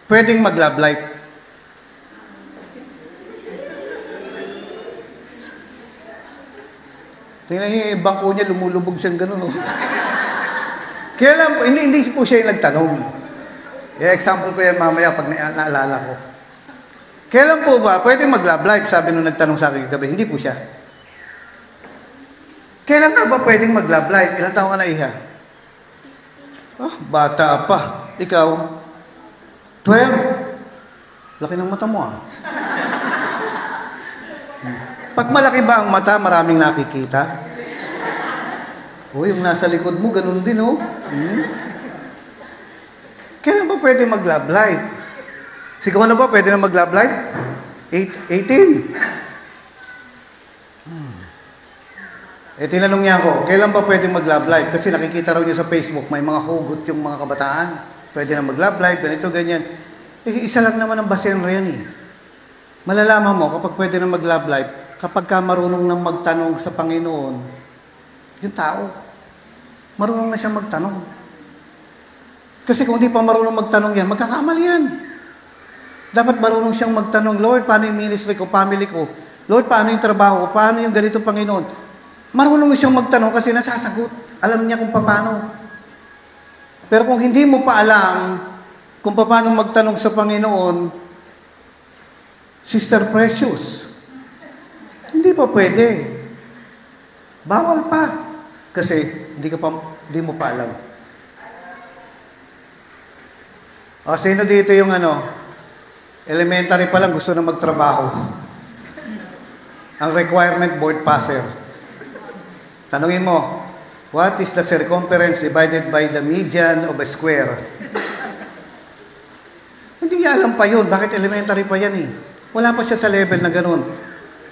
pwedeng mag-love life? Tingnan niyo yung bangko niya, lumulubog siyang gano'n. Oh. Kailan po, hindi po siya yung nagtanong. Example ko yan mamaya pag naalala ko. Kailan po ba pwede mag-love life? Sabi nung nagtanong sa akin gabi, hindi po siya. Kailan nga ba pwedeng mag-love life? Ilang taon ka na, Iha? Oh, bata pa. Ikaw? 12? Laki ng mata mo, ah. Pag malaki ba ang mata, maraming nakikita? O, yung nasa likod mo, ganun din, oh. Kailan ba pwede mag-love life? Sigaw na ba pwede na mag-love life? 18. Tinanong niya ako, kailan ba pwede mag-love life? Kasi nakikita raw niya sa Facebook, may mga hugot yung mga kabataan. Pwede na mag-love life, ganito, ganyan. Isa lang naman ang basenro yan, eh. Malalaman mo kapag pwede na mag-love life, kapag ka marunong nang magtanong sa Panginoon, yung tao, marunong na siya magtanong. Kasi kung di pa marunong magtanong yan, magkakamali yan. Dapat marunong siyang magtanong, Lord, paano yung ministry ko, family ko? Lord, paano yung trabaho ko? Paano yung ganito, Panginoon? Marunong siyang magtanong kasi nasasagot. Alam niya kung paano. Pero kung hindi mo pa alam kung paano magtanong sa Panginoon, Sister Precious, hindi pa pwede. Bawal pa. Kasi hindi mo pa alam. O, sino dito yung elementary pa lang gusto na magtrabaho? Ang requirement board passer. Tanungin mo, what is the circumference divided by the median of a square? Hindi niya alam pa yun. Bakit elementary pa yan, eh? Wala pa siya sa level na ganun.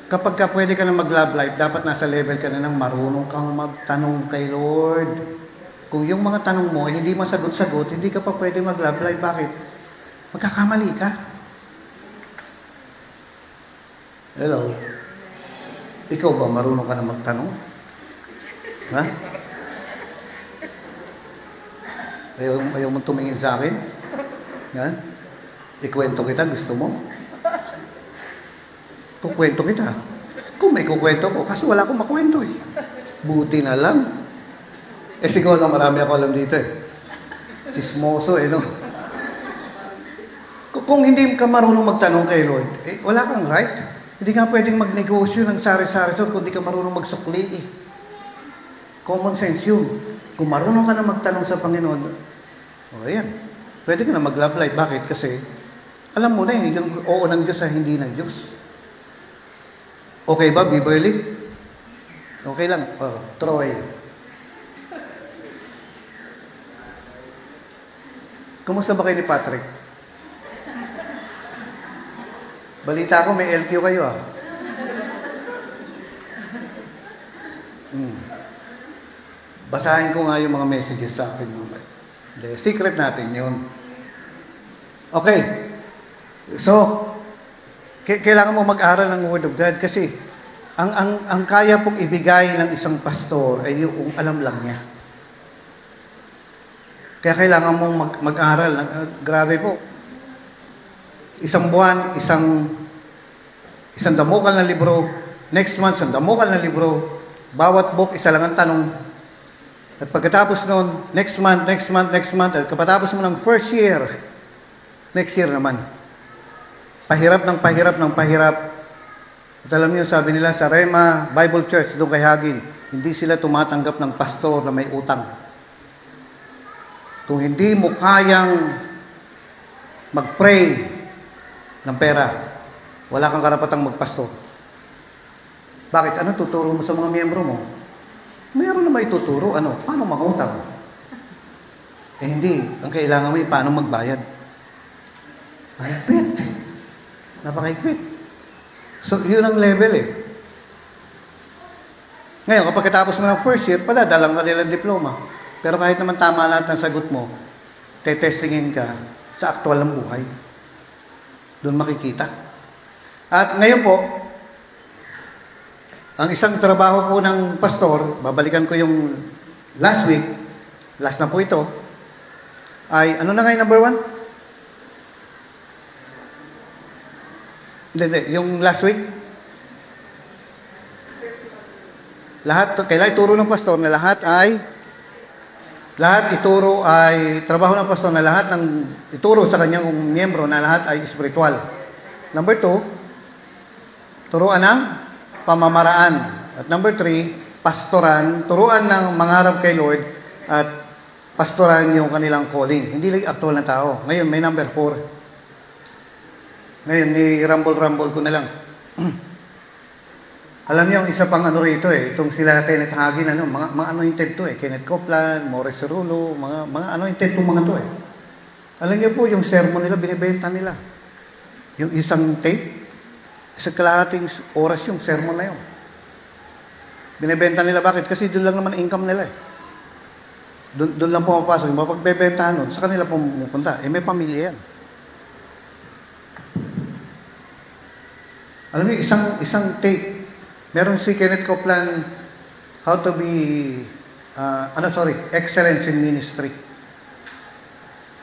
Kapag ka pwede ka na mag-love life, dapat nasa level ka na ng marunong kang magtanong kay Lord. Kung yung mga tanong mo, hindi masagot-sagot, hindi ka pa pwede mag-love life. Bakit? Magkakamali ka. Hello? Ikaw ba marunong ka na magtanong? Ha? Ayaw mo tumingin sa akin? Yan. Ikwento kita, gusto mo? Kukwento kita. Kung may kukwento ko, kasi wala akong makwento eh. Buti na lang. Siguro na marami ako alam dito eh. Chismoso eh, no? Kung hindi ka marunong magtanong kay Lord, wala kang right. Hindi ka pwedeng magnegosyo ng sari-sari kung hindi ka marunong magsukli eh. Common sense yun. Kung marunong ka na magtanong sa Panginoon, ayan, pwede ka na mag-love life. Bakit? Kasi, alam mo na yung oo ng Diyos sa hindi ng Diyos. Okay ba, Beverly? Okay lang. Troy. Kumusta ba kayo ni Patrick? Balita ko, may LQ kayo ah. Basahin ko nga yung mga messages sa akin. Secret natin yun. Okay. So, kailangan mo mag-aral ng Word of God kasi ang kaya pong ibigay ng isang pastor ay yung alam lang niya. Kaya kailangan mong mag-aral. Grabe po. Isang buwan, isang damukal na libro. Next month, isang damukal na libro. Bawat book, isa lang ang tanong. At pagkatapos noon, next month, at kapatapos mo ng first year, next year naman. Pahirap ng pahirap. At alam niyo, sabi nila sa Rema Bible Church, doon kay Hagin, hindi sila tumatanggap ng pastor na may utang. Kung hindi mo kayang mag-pray ng pera, wala kang karapatang magpastor. Bakit? Ano tuturo mo sa mga miyembro mo? Mayroon na may tuturo. Ano? Paano mangutang? Hindi. Ang kailangan mo ay paano magbayad. Mahigpit. Napakahigpit. So, yun ang level eh. Ngayon, kapag katapos mo ng first year, padadalang ka nilang diploma. Pero kahit naman tama lahat ng sagot mo, tetestingin ka sa aktual ng buhay. Doon makikita. At ngayon po, ang isang trabaho po ng pastor, babalikan ko yung last week, last na po ito, ay, ano na ngayon number 1? Hindi, yung last week. Lahat, kailangan ituro ng pastor na ituro ay, trabaho ng pastor na lahat ng, ituro sa kanyang miyembro na lahat ay spiritual. Number 2, turuan ng pamamaraan. At number 3, pastoran, turuan ng mangarap kay Lord at pastoran yung kanilang calling. Hindi lang actual na tao. Ngayon, may number 4. Ngayon, ni-rumble ko na lang. Alam niyo, ang isa pang ano rito itong sila Kenneth Hagin, mga anointed to Kenneth Copeland, Morris Cerulo, mga anointed to mga to Alam niyo po, yung sermon nila, binibenta nila. Yung isang tape, sa kalahating oras yung sermon na yun. Binibenta nila. Bakit? Kasi doon lang naman income nila Doon lang pumapasok. Yung mapagbebentahan nun, sa kanila pumupunta. May pamilya yan. Alam niyo, isang tape. Meron si Kenneth Copeland, How to be, Excellence in Ministry.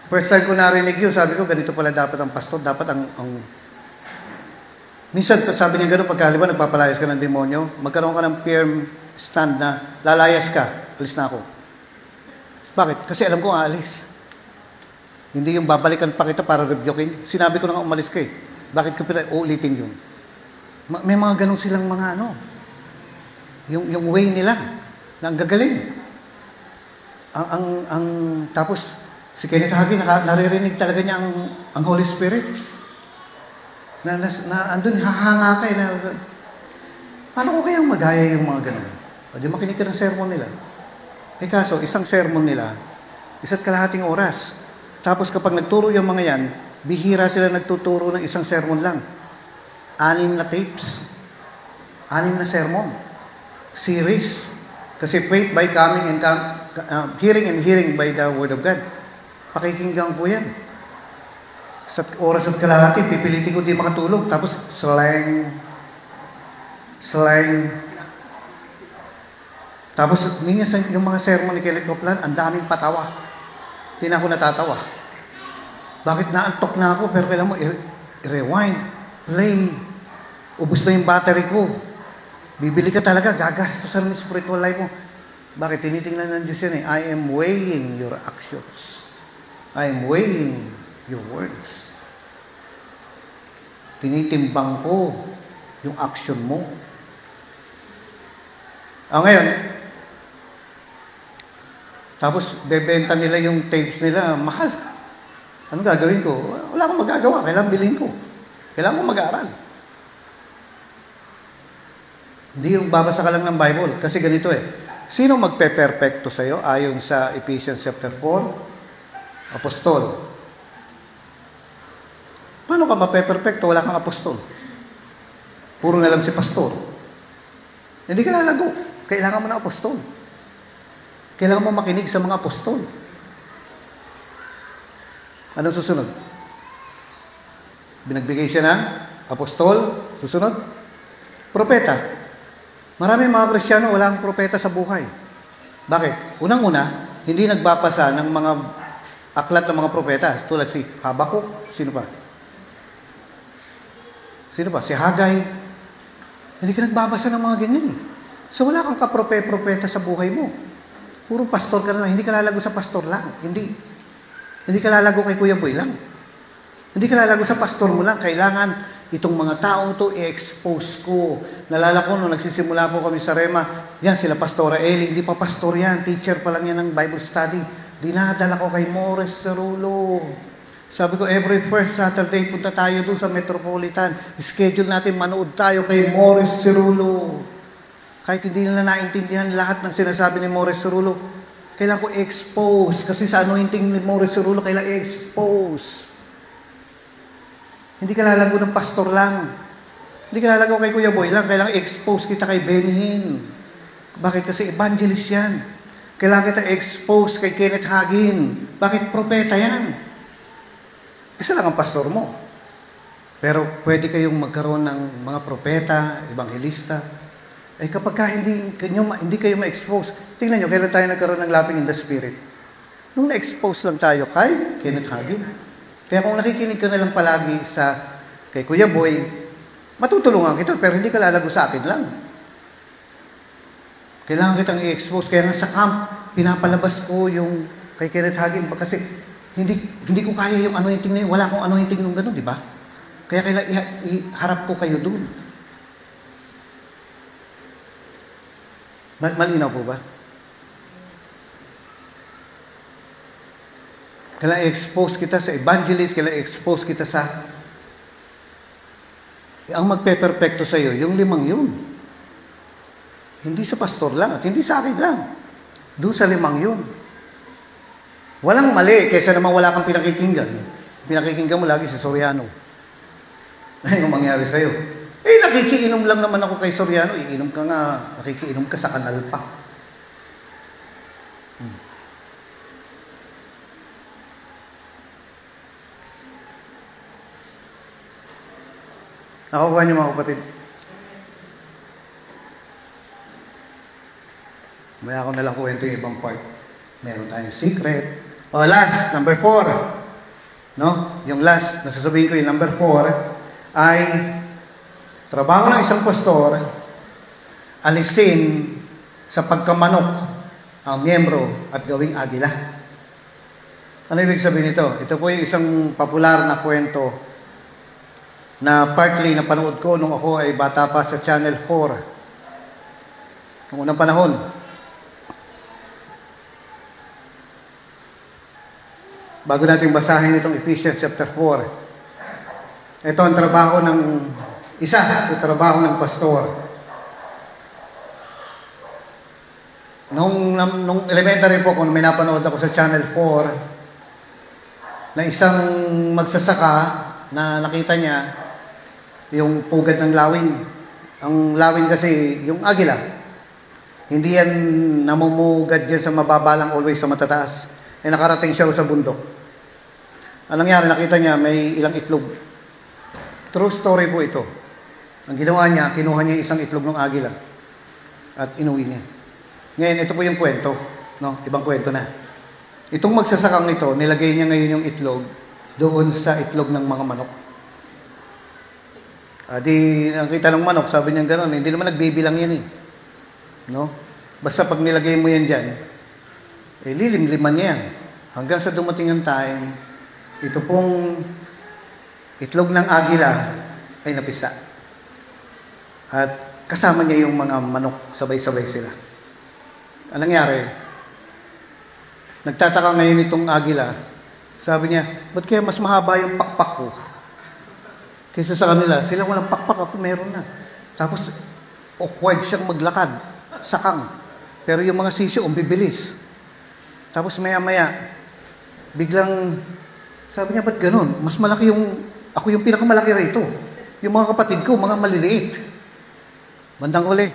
First time ko narinig yun, sabi ko, ganito pala dapat ang pastor. Dapat ang minsan, sabi niya gano'n, pagkaliba, nagpapalayas ka ng demonyo, magkaroon ka ng firm stand na, lalayas ka, alis na ako. Bakit? Kasi alam ko, aalis. Hindi yung babalikan pa kita para rebukein. Sinabi ko na nga, umalis ka Bakit ka uulitin yun? May mga gano'n silang mga yung way nila, na ang gagaling. Tapos, si Kenneth Hagin, naririnig talaga niya ang Holy Spirit. Na andun, hahanga ka paano ko kayang magaya yung mga ganun? O di makinig ka ng sermon nila. Kaso, isang sermon nila, isa't kalahating oras. Tapos kapag nagturo yung mga yan, bihira sila nagtuturo ng isang sermon lang. 6 na tapes. 6 na sermon. Series. Kasi faith by coming and hearing and hearing by the Word of God. Pakikinggan po yan. Sa oras at kalahati, pipilitin ko di makatulog. Tapos, slang. Tapos, minsan yung mga sermon ni Kenneth Copeland, ang daming patawa. Hindi na ako natatawa. Bakit naantok na ako, pero kailangan mo i-rewind, play, ubos na yung battery ko. Bibili ka talaga, gagastos sa spiritual life mo. Bakit? Tinitingnan ng Diyos yan eh. I am weighing your actions. I am weighing your words. Tinitimbang ko yung action mo. Ngayon, tapos bebenta nila yung tapes nila, mahal. Ano gagawin ko? Wala akong magagawa. Kailangan bilhin ko. Kailangan ko mag-aaral. Hindi yung babasa ka lang ng Bible. Kasi ganito eh. Sino magpe-perfecto sa'yo? Ayon sa Ephesians chapter 4, apostol. Paano ka mape-perfecto? Wala kang apostol. Puro na lang si pastor. Hindi ka lalago. Kailangan mo ng apostol. Kailangan mo makinig sa mga apostol. Anong susunod? Binagbigay siya ng apostol. Susunod? Propeta. Maraming mga Kristiyano, walang propeta sa buhay. Bakit? Unang-una, hindi nagbabasa ng mga aklat ng mga propeta. Tulad si Habakuk. Sino pa? Sino pa? Si Hagay. Hindi ka nagbabasa ng mga ganyan eh. So wala kang kaprope-propeta sa buhay mo. Puro pastor ka na lang. Hindi ka lalago sa pastor lang. Hindi ka lalago kay Kuya Boy lang. Hindi ka lalago sa pastor mo lang. Kailangan itong mga taong to i-expose ko. Nalala ko nung nagsisimula po kami sa Rema, yan sila Pastora Eli. Hindi pa pastor yan. Teacher pa lang yan ng Bible study. Dinadala ko kay Morris Cerulo. Sabi ko, every first Saturday, punta tayo doon sa Metropolitan. Schedule natin, manood tayo kay Morris Cerulo. Kahit hindi nila naintindihan lahat ng sinasabi ni Morris Cerulo, kailangan ko expose. Kasi sa anointing ni Morris Cerulo, kailangan expose. Hindi ka lalago ng pastor lang. Hindi ka lalago kay Kuya Boy lang. Kailangan expose kita kay Benny Hinn. Bakit? Kasi evangelist yan. Kailangan kita expose kay Kenneth Hagin. Bakit? Propeta yan. Isa lang ang pastor mo. Pero pwede kayong magkaroon ng mga propeta, evangelista. Kapag hindi kayo ma-expose, tingnan nyo, kailan tayo nagkaroon ng Laughing in the Spirit? Nung na-expose lang tayo kay Kenneth Hagin. Kaya kung nakikinig ka na lang palagi kay Kuya Boy, matutulungan kita, pero hindi ka lalago sa akin lang. Kailangan kitang i-expose. Kaya sa camp, pinapalabas ko yung kay Kenneth Hagin kasi hindi ko kaya yung anointing na yun. Wala akong anointing nung gano'n, di ba? Kaya kailangan iharap ko kayo dun. Malinaw po ba? Kailangan i-expose kita sa evangelist, kailangan i-expose kita sa ang magpe-perfecto sa iyo, yung 5 yun. Hindi sa pastor lang at hindi sa akin lang. Doon sa 5 yun. Walang mali, kaysa naman wala kang pinakikinggan. Pinakikinggan mo lagi si Soriano. Ano yung mangyari sa'yo? Nakikiinom lang naman ako kay Soriano. Iinom ka nga, nakikiinom ka sa kanal pa. Nakukuha niyo mga kapatid. Maya ako nalang kuwento yung ibang part. Meron tayong secret. Last, number 4. No? Yung last, nasasabihin ko yung number 4 ay trabaho ng isang pastor, alisin sa pagkamanok ang miyembro at gawing agila. Ano ibig sabihin nito? Ito po yung isang popular na kwento na partly napanood ko nung ako ay bata pa sa Channel 4. Noong unang panahon. Bago natin basahin itong Ephesians chapter 4. Ito ang trabaho ng yung trabaho ng pastor. Nung elementary po, kung may napanood ako sa Channel 4, na isang magsasaka na nakita niya yung pugad ng lawin. Ang lawin kasi, yung agila. Hindi yan namumugad yan sa mababa lang, always sa matataas. Nakarating siya sa bundok. Anong nangyari? Nakita niya may ilang itlog. True story po ito. Ang ginawa niya, kinuha niya isang itlog ng agila at inuwi niya. Ngayon, ito po yung kwento. No? Ibang kwento na. Itong magsasakang ito, nilagay niya ngayon yung itlog doon sa itlog ng mga manok. Di, ang kita ng manok, sabi niya gano'n, hindi naman nagbibilang yan eh. No? Basta pag nilagay mo yan dyan, lilim-liman niya yan. Hanggang sa dumating ang time, ito pong itlog ng agila ay napisa. At kasama niya yung mga manok, sabay-sabay sila. Anong nangyari? Nagtataka ngayon itong agila. Sabi niya, ba't kaya mas mahaba yung pakpak ko? Kaysa sa kanila, sila walang pakpak, ako meron na. Tapos, awkward siyang maglakad, sakang. Pero yung mga sisyo, bibilis. Tapos maya-maya, biglang, sabi niya, ba't ganun? Mas malaki ako yung pinakamalaki rito. Yung mga kapatid ko, mga maliliit. Bandang uli.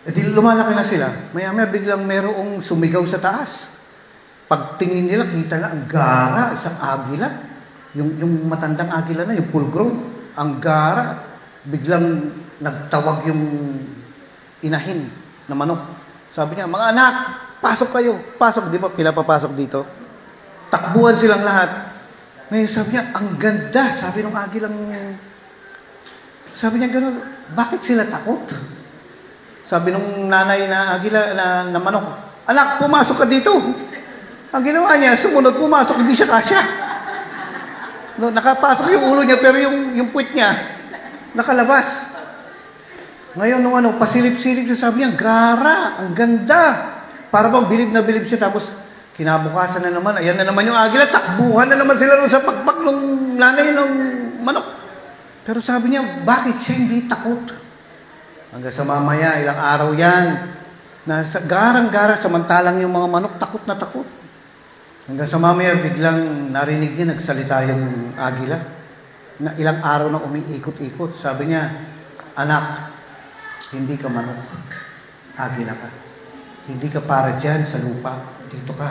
E di lumalaki na sila. Maya-maya biglang merong sumigaw sa taas. Pagtingin nila, kita na ang gara, isang agila. Yung matandang agila na, yung full grown. Ang gara. Biglang nagtawag yung inahin na manok. Sabi niya, mga anak, pasok kayo. Pasok, di ba? Pinapapasok dito. Takbuhan silang lahat. Ngayon sabi niya, ang ganda. Sabi ng agilang, sabi niya gano'n, bakit sila takot? Sabi nung nanay na agila na manok, anak, pumasok ka dito. Ang ginawa niya, sumunod pumasok, hindi siya kasya. No, nakapasok yung ulo niya, pero yung puwit niya, nakalabas. Ngayon, nung pasilip-silip siya, sabi niya, gara, ang ganda. Para bang bilib na bilib siya, tapos kinabukasan na naman, ayan na naman yung agila, takbuhan na naman sila sa pagpak ng nanay ng manok. Pero sabi niya, bakit siya hindi takot? Hanggang sa mamaya, ilang araw yan, nasa garang-gara, samantalang yung mga manok, takot na takot. Hanggang sa mamaya, biglang narinig niya, nagsalita yung agila, na ilang araw na umiikot-ikot. Sabi niya, anak, hindi ka manok, agila ka. Hindi ka para dyan sa lupa, dito ka,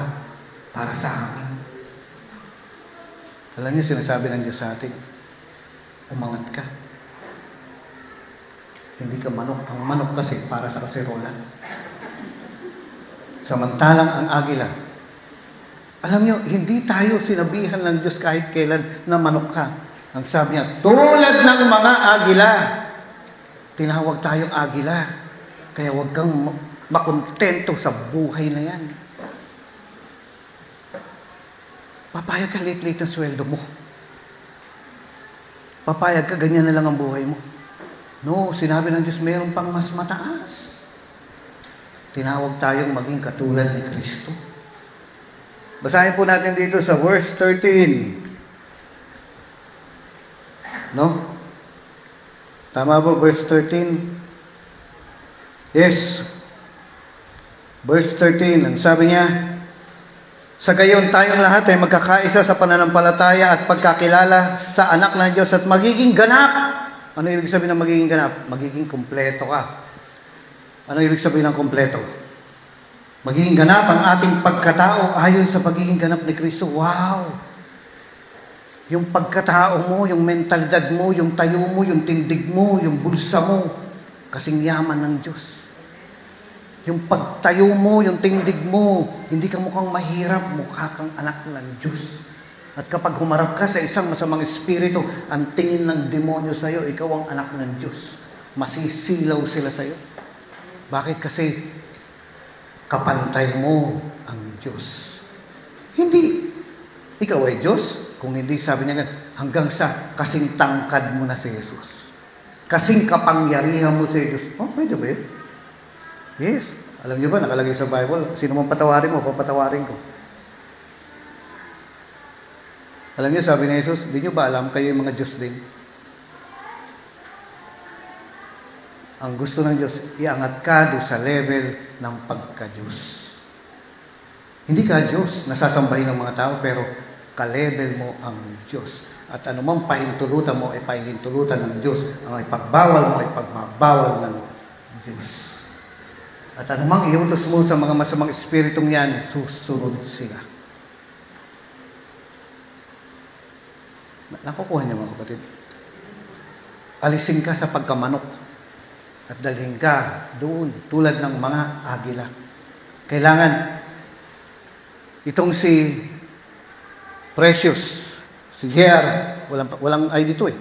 para sa amin. Alam niyo, sinasabi ng Diyos sa atin, umangat ka. Hindi ka manok. Ang manok kasi para sa kaserola. Samantalang ang agila, alam niyo, hindi tayo sinabihan ng Diyos kahit kailan na manok ka. Ang sabi niya, tulad ng mga agila. Tinawag tayong agila. Kaya huwag kang makontento sa buhay na yan. Papayag ka late-late ng sweldo mo. Papayag ka, ganyan na lang ang buhay mo. No, sinabi ng Diyos, mayroon pang mas mataas. Tinawag tayong maging katulad ni Kristo. Basahin po natin dito sa verse 13. No? Tama ba verse 13? Yes. Verse 13, ang sabi niya, sa gayon tayong lahat ay magkakaisa sa pananampalataya at pagkakilala sa anak ng Diyos at magiging ganap. Ano ibig sabihin ng magiging ganap? Magiging kumpleto ka. Ano ibig sabihin ng kumpleto? Magiging ganap ang ating pagkatao ayon sa pagiging ganap ni Kristo. Wow! Yung pagkatao mo, yung mentalidad mo, yung tayo mo, yung tindig mo, yung bulsa mo, kasing yaman ng Diyos. Yung pagtayo mo, yung tindig mo, hindi ka mukhang mahirap, mukha kang anak ng Diyos. At kapag humarap ka sa isang masamang espiritu, ang tingin ng demonyo sa iyo, ikaw ang anak ng Diyos. Masisilaw sila sa iyo. Bakit? Kasi kapantay mo ang Diyos. Hindi ikaw ay Diyos. Kung hindi, sabi niya, hanggang sa kasing tangkad mo na si Jesus. Kasing kapangyarihan mo si Diyos. Oh, pwede ba yun? Yes. Alam niyo ba, nakalagay sa Bible, sino man patawarin mo, papatawarin ko. Alam niyo, sabi ni Jesus, di niyo ba alam, kayo yung mga Diyos din? Ang gusto ng Diyos, iangat ka doon sa level ng pagka-Diyos. Hindi ka Diyos, nasasambahin ng mga tao, pero ka-level mo ang Diyos. At anumang pahintulutan mo, ay pahintulutan ng Diyos. Ang ipagbawal mo, ay pagbabawal ng Diyos. At anumang iutos mo sa mga masamang espiritong yan, susunod sila. Nakukuha niyo mga kapatid. Alisin ka sa pagkamanok at dalhin ka doon tulad ng mga agila. Kailangan Itong si Precious, si JR, walang ID to eh.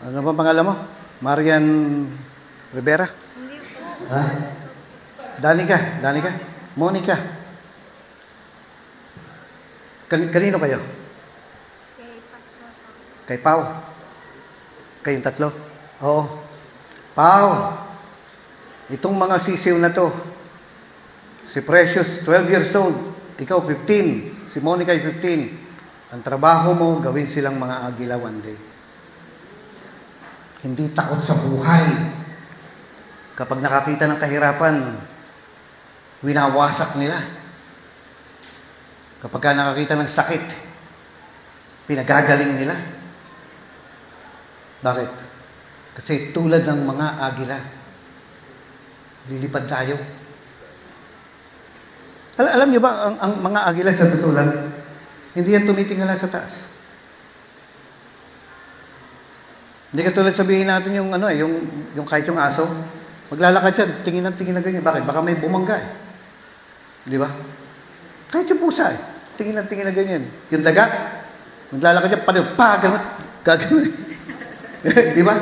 Ano ba pangalan mo? Marian Rivera? Hindi po. Ha? Danica? Monica? Kanino kayo? Kay Pastor po. Kay Pao? Kayong tatlo? Oo. Pao, itong mga sisiw na to, si Precious, 12 years old, ikaw 15, si Monica ay 15. Ang trabaho mo, gawin silang mga agila one day. Hindi takot sa buhay. Kapag nakakita ng kahirapan, winawasak nila. Kapag nakakita ng sakit, pinagagaling nila. Bakit? Kasi tulad ng mga agila, lilipad tayo. Alam niyo ba, ang mga agila sa totoo lang, hindi yan tumitingala sa taas. Hindi katulad sabihin natin yung yung kahit yung aso, maglalakad siya, tingin na ganyan. Bakit? Baka may bumangga eh. Di ba? Kahit yung pusa eh, tingin na ganyan. Yung daga, maglalakad siya, ganun, gagawin. Di ba?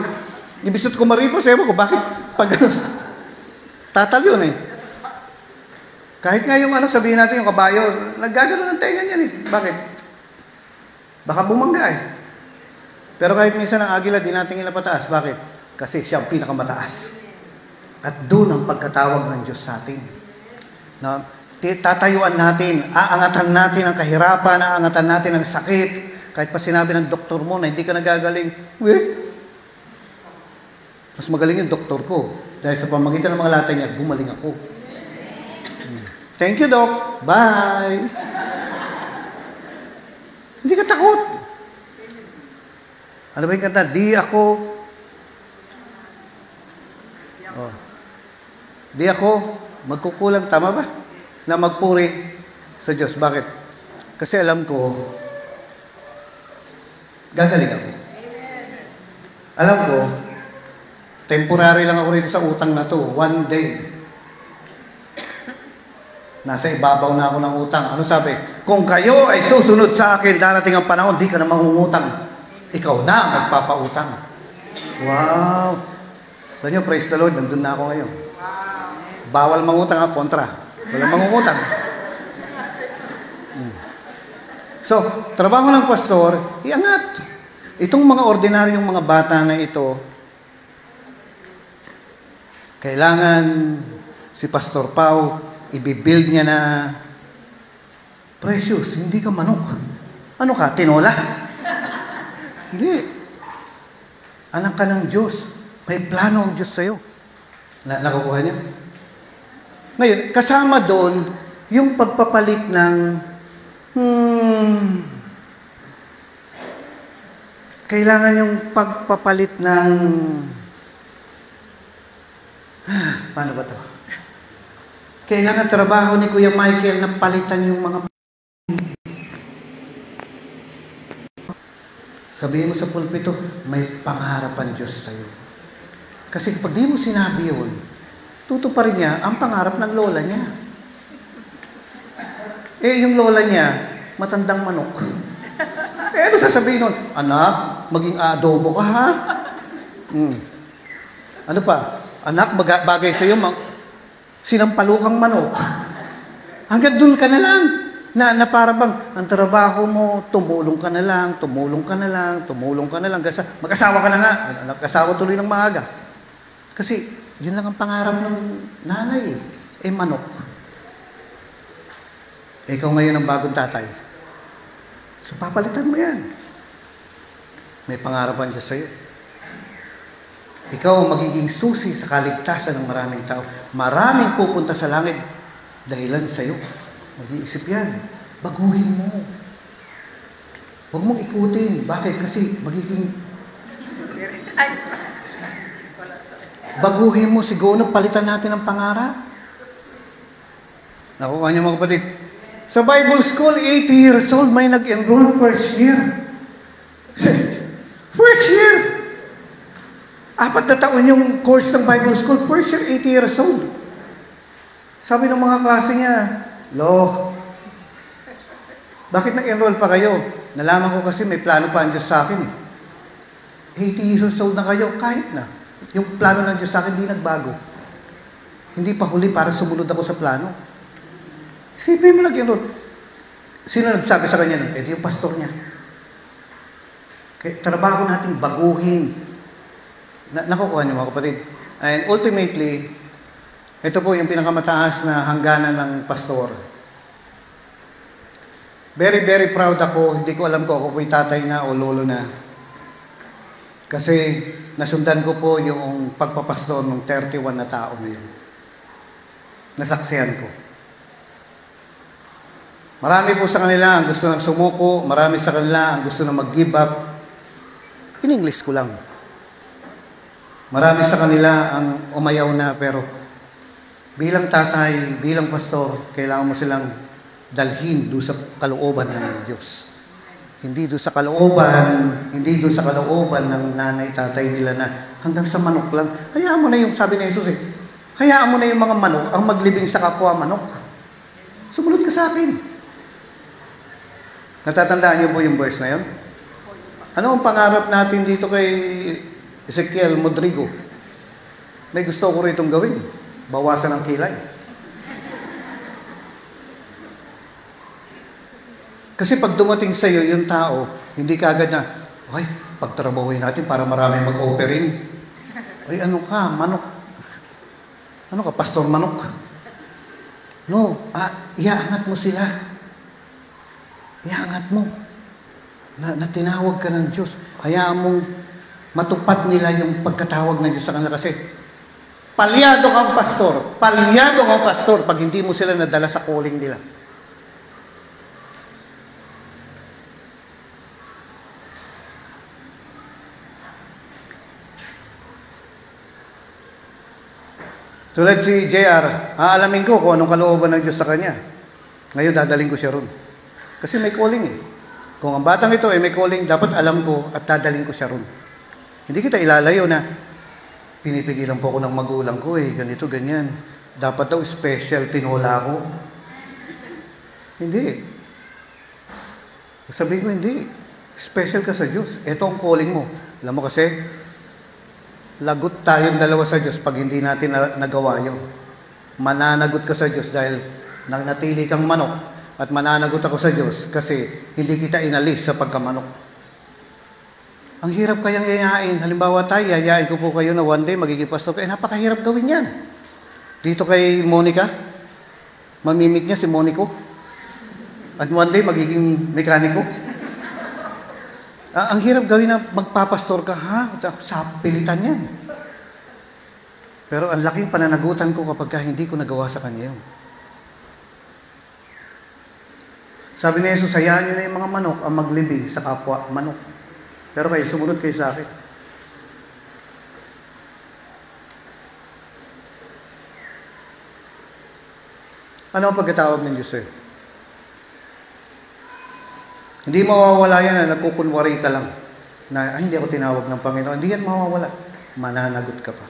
Ibisot ko maripos, ewan ko, bakit pag ganun? Tatal yun eh. Kahit nga yung sabihin natin yung kabayo, naggagano ng tenga niyan eh. Bakit? Baka bumangga eh. Pero kahit minsan ang agila, di natin ilapataas. Bakit? Kasi siya ang pinakamataas. At doon ang pagkatawag ng Diyos sa atin. Na tatayuan natin, aangatan natin ang kahirapan, aangatan natin ang sakit. Kahit pa sinabi ng doktor mo na hindi ka nagagaling, mas magaling yung doktor ko. Dahil sa pamagitan ng mga latay niya, gumaling ako. Thank you, Doc. Bye. Hindi ka takot. Ano ba yung kanta? Di ako magkukulang, tama ba? Na magpuri sa Diyos. Bakit? Kasi alam ko, gagaling ako. Alam ko, temporary lang ako rito sa utang na to. One day. Nasa ibabaw na ako ng utang. Ano sabi? Kung kayo ay susunod sa akin, darating ang panahon, di ka na mangungutang. Ikaw na ang magpapautang. Wow! Alam nyo, praise the Lord, nandun na ako ngayon. Bawal mangutang ha, kontra. Walang mangungutang. So, trabaho ng pastor, iangat. Itong mga ordinaryong mga bata na ito, kailangan si Pastor Pao, ibibuild niya na, Precious, hindi ka manok. Ano ka, tinola? Hindi. Anak ka ng Diyos. May plano ang Diyos sa'yo. Nakukuha niya? Ngayon, kasama doon, yung pagpapalit ng, kailangan yung pagpapalit ng, paano ba to? Kailangan trabaho ni Kuya Michael na palitan yung mga sabihin mo sa pulpito, may pangarapan Diyos sa'yo. Kasi pag di mo sinabi yun, tutuparin niya ang pangarap ng lola niya. Yung lola niya, matandang manok. Ano sasabihin nun? Anak, maging adobo ka ha? Ano pa? Anak, bagay sa'yo, sinampalukang manok. Hanggang dun ka na lang. Na para bang, ang trabaho mo, tumulong ka na lang. Mag-asawa ka na nga. Nag-asawa tuloy ng maaga. Kasi, yun lang ang pangarap ng nanay eh. Manok. Ikaw ngayon ang bagong tatay. So, papalitan mo yan. May pangarapan siya sa'yo. Ikaw ang magiging susi sa kaligtasan ng maraming tao. Maraming pupunta sa langit dahilan sa'yo. Mag-iisip yan. Baguhin mo. Huwag mong ikutin. Bakit? Kasi magiging... Baguhin mo. Siguro palitan natin ang pangarap. Nakuha niyo mga kapatid. Sa Bible School, 80 years old, may nag-enroll first year. First year! 4 na taon yung course ng Bible School. First year, 80 years old. Sabi ng mga klase niya, Lo, Bakit nag-enroll pa kayo? Nalaman ko kasi may plano pa ang Diyos sa akin. 80 years old na kayo, kahit na. Yung plano ng Diyos sa akin, hindi nagbago. Hindi pa huli para sumunod ako sa plano. Isipin mo nag-enroll. Sino nagsabi sa kanya nun? Yung pastor niya. Kaya trabaho natin baguhin. Nakukuha niyo mga kapatid. And ultimately, ito po yung pinakamataas na hangganan ng pastor. Very, very proud ako. Hindi ko alam kung ako po'y tatay na o lolo na. Kasi nasundan ko po yung pagpapastor ng 31 na tao ngayon. Nasaksihan ko. Marami po sa kanila ang gusto ng sumuko. Marami sa kanila ang gusto na mag-give up. In English ko lang. Marami sa kanila ang umayaw na, pero bilang tatay, bilang pastor, kailangan mo silang dalhin doon sa kalooban ng Diyos. Hindi doon sa kalooban ng nanay, tatay nila na hanggang sa manok lang. Hayaan mo na yung, sabi ni Jesus hayaan mo na yung mga manok ang maglibing sa kapwa manok. Sumunod ka sa akin. Natatandaan niyo po yung verse na yun? Ano ang pangarap natin dito kay Ezekiel Modrigo? May gusto ko ritong gawin. Bawasan ang kilay. Kasi pag dumating sa iyo yung tao, hindi ka agad na, ay, pagtrabahuin natin para marami mag-offering. Ay, ano ka, manok? Ano ka, pastor manok? No, iaangat mo sila. Iaangat mo. Na tinawag ka ng Diyos. Hayaan mong matupad nila yung pagkatawag ng Diyos sa kanila kasi palyado kang pastor. Palyado kang pastor pag hindi mo sila nadala sa calling nila. Tulad si JR, aalamin ko kung anong kalooban ng Diyos sa kanya. Ngayon, dadaling ko siya ron. Kasi may calling eh. Kung ang batang ito ay may calling, dapat alam ko at dadaling ko siya ron. Hindi kita ilalayo na, pinipigilan po ako ng magulang ko eh, ganito, ganyan. Dapat daw special, tinola ko. Hindi. Sabihin ko, hindi. Special ka sa Diyos. Ito ang calling mo. Alam mo kasi, lagot tayong dalawa sa Diyos pag hindi natin nagawa yun. Mananagot ka sa Diyos dahil nang natili kang manok at mananagot ako sa Diyos kasi hindi kita inalis sa pagkamanok. Ang hirap kayang yayain. Halimbawa tayo, yayain ko po kayo na one day magiging pastor kayo. Napakahirap gawin yan. Dito kay Monica, mamimit niya si Monico. At one day magiging mekaniko. Ang hirap gawin na magpapastor ka, ha? Sa pilitan yan. Pero ang laking pananagutan ko kapag hindi ko nagawa sa kanya yun. Sabi ni Jesus, hayaan niyo na yung mga manok ang maglibing sa kapwa manok. Pero kayo, sumunod kayo sa akin. Ano ang pagkatawag ng Diyos eh? Hindi mawawala yan na nagkukunwari ka lang. Na hindi ako tinawag ng Panginoon. Hindi yan mawawala. Mananagot ka pa.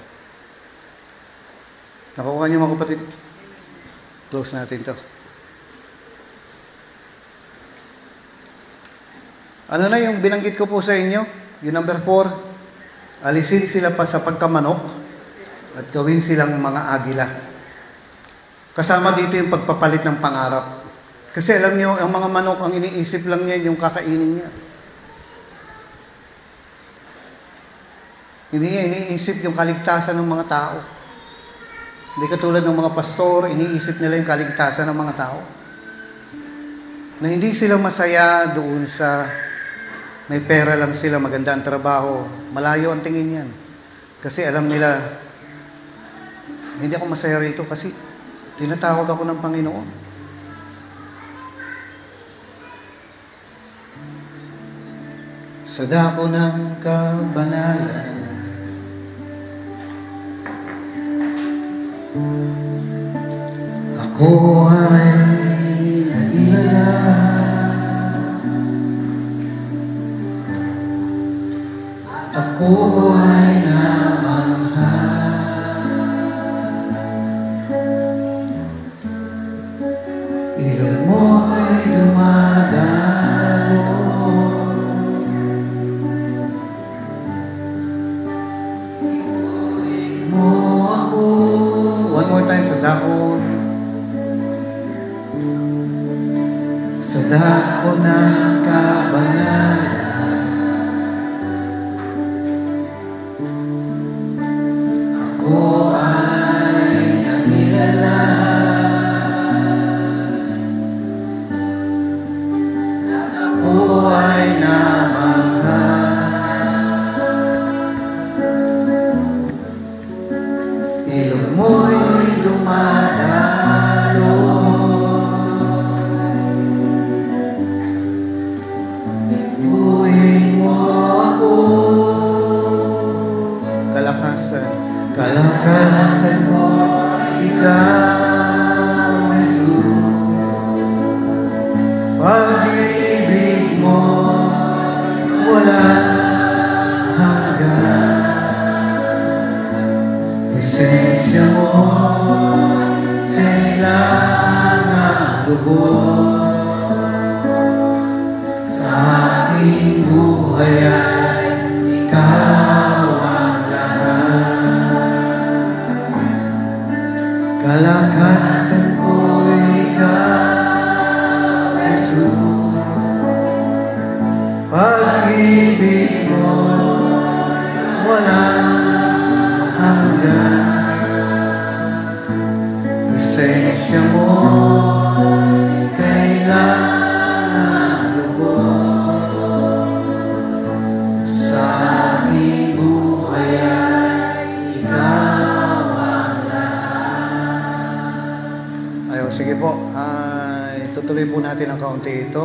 Nakukuha niyo mga kapatid? Close natin to. Ano na yung binanggit ko po sa inyo? Yung number 4, alisin sila pa sa pagkamanok at gawin silang mga agila. Kasama dito yung pagpapalit ng pangarap. Kasi alam niyo, ang mga manok, ang iniisip lang niya yung kakainin niya. Hindi niya iniisip yung kaligtasan ng mga tao. Hindi katulad ng mga pastor, iniisip nila yung kaligtasan ng mga tao. Na hindi sila masaya doon sa may pera lang sila, maganda ang trabaho. Malayo ang tingin yan. Kasi alam nila, hindi ako masaya rito kasi tinatawag ako ng Panginoon. Sa dako ng kabanalan, ako ay nagilala. Ako ay namangha. Ilan mo ay dumadaan. sa dako ng kabanalan. Ako ay nangilala, ako ay namangha. Ilong mo'y dumadalo, ibuhin mo ako. Kalakasan. Kalakasan mo, ikaw, Jesus. Pag-ibig mo, walang hanggan. Presensya mo, kailangan lubos. Sa aking buhay ay ikaw ang lahat. Kalakasan ko, ikaw, Jesus. Pag-ibig mo, walang hanggan. Presensya mo, kailangan lubos. Sa aking buhay ay ikaw ang lahat. Ayaw, sige po. Tutuloy po natin ang kaunti ito.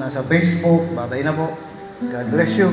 Nasa Facebook. Babay na po. God bless you.